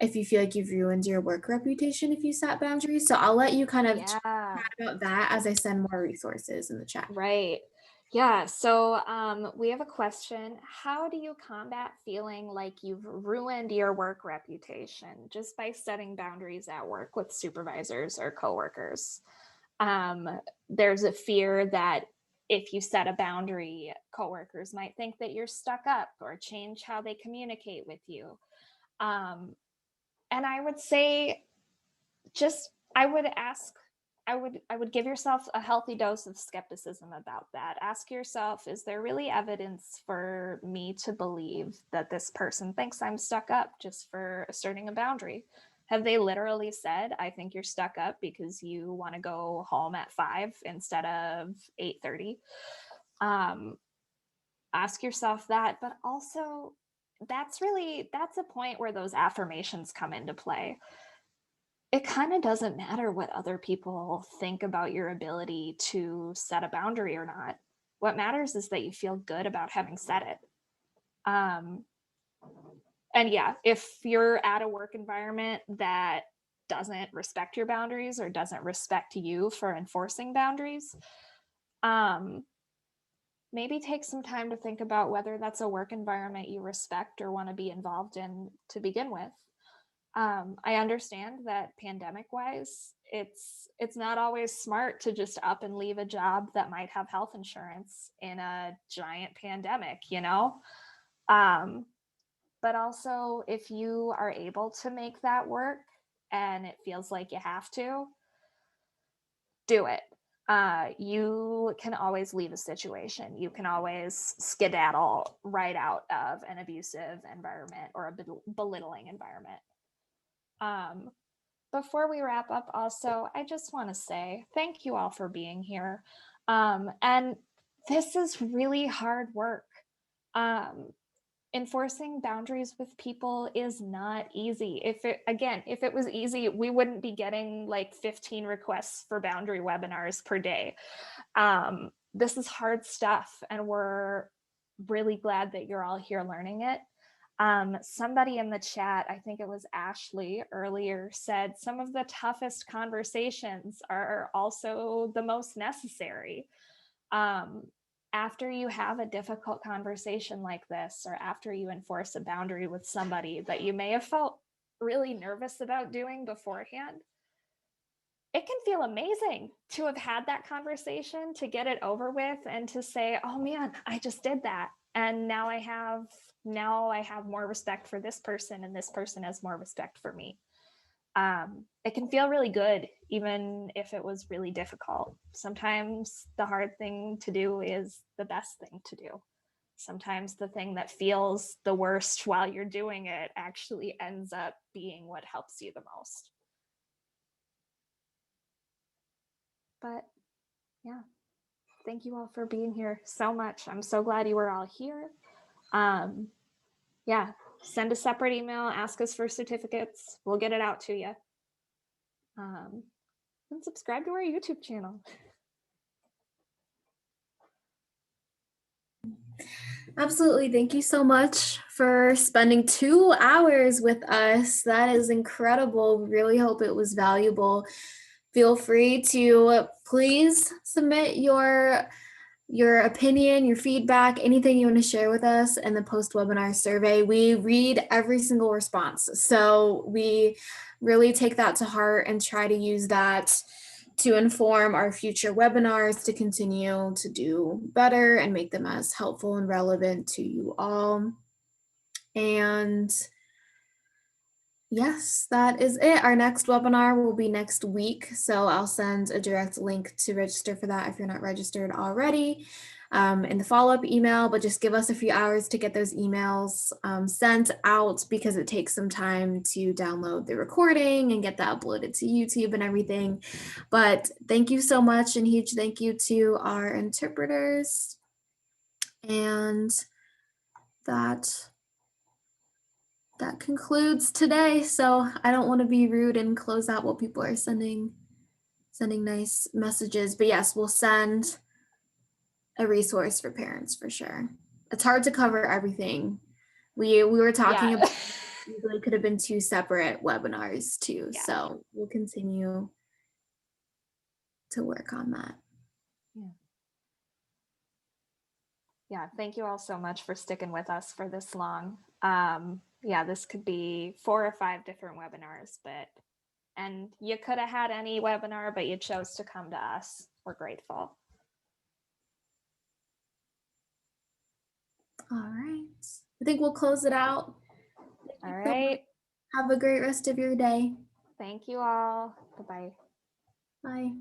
if you feel like you've ruined your work reputation if you set boundaries. So I'll let you kind of chat about that as I send more resources in the chat. Right. Yeah. So we have a question. How do you combat feeling like you've ruined your work reputation just by setting boundaries at work with supervisors or coworkers? There's a fear that if you set a boundary, coworkers might think that you're stuck up or change how they communicate with you. And I would say, I would give yourself a healthy dose of skepticism about that. Ask yourself, is there really evidence for me to believe that this person thinks I'm stuck up just for asserting a boundary? Have they literally said, I think you're stuck up because you want to go home at 5 instead of 8:30? Ask yourself that, but also that's a point where those affirmations come into play. It kind of doesn't matter what other people think about your ability to set a boundary or not. What matters is that you feel good about having set it. And yeah, if you're at a work environment that doesn't respect your boundaries or doesn't respect you for enforcing boundaries, maybe take some time to think about whether that's a work environment you respect or want to be involved in to begin with. I understand that pandemic wise, it's not always smart to just up and leave a job that might have health insurance in a giant pandemic, you know? But also, if you are able to make that work and it feels like you have to, do it. You can always leave a situation. You can always skedaddle right out of an abusive environment or a belittling environment. Before we wrap up, also, I just want to say thank you all for being here. And this is really hard work. Enforcing boundaries with people is not easy. If it was easy, we wouldn't be getting like 15 requests for boundary webinars per day. This is hard stuff, and we're really glad that you're all here learning it. Somebody in the chat, I think it was Ashley earlier, said some of the toughest conversations are also the most necessary. After you have a difficult conversation like this, or after you enforce a boundary with somebody that you may have felt really nervous about doing beforehand, it can feel amazing to have had that conversation, to get it over with, and to say, oh man, I just did that. And now I have more respect for this person, and this person has more respect for me. It can feel really good, even if it was really difficult. Sometimes the hard thing to do is the best thing to do. Sometimes the thing that feels the worst while you're doing it actually ends up being what helps you the most. But yeah, thank you all for being here so much. I'm so glad you were all here. Yeah, send a separate email, ask us for certificates. We'll get it out to you. And subscribe to our YouTube channel. Absolutely. Thank you so much for spending 2 hours with us. That is incredible. Really hope it was valuable. Feel free to please submit your opinion, your feedback, anything you want to share with us in the post-webinar survey. We read every single response. So we really take that to heart and try to use that to inform our future webinars to continue to do better and make them as helpful and relevant to you all. And yes, that is it. Our next webinar will be next week. So I'll send a direct link to register for that if you're not registered already in the follow-up email, but just give us a few hours to get those emails sent out because it takes some time to download the recording and get that uploaded to YouTube and everything. But thank you so much, and huge thank you to our interpreters. And that concludes today. So I don't want to be rude and close out while people are sending nice messages. But yes, we'll send a resource for parents for sure. It's hard to cover everything. We were talking about usually could have been 2 separate webinars too. Yeah. So we'll continue to work on that. Yeah, thank you all so much for sticking with us for this long. Yeah, this could be 4 or 5 different webinars, and you could have had any webinar, but you chose to come to us. We're grateful. All right. I think we'll close it out. All right. Have a great rest of your day. Thank you all. Bye-bye. Bye.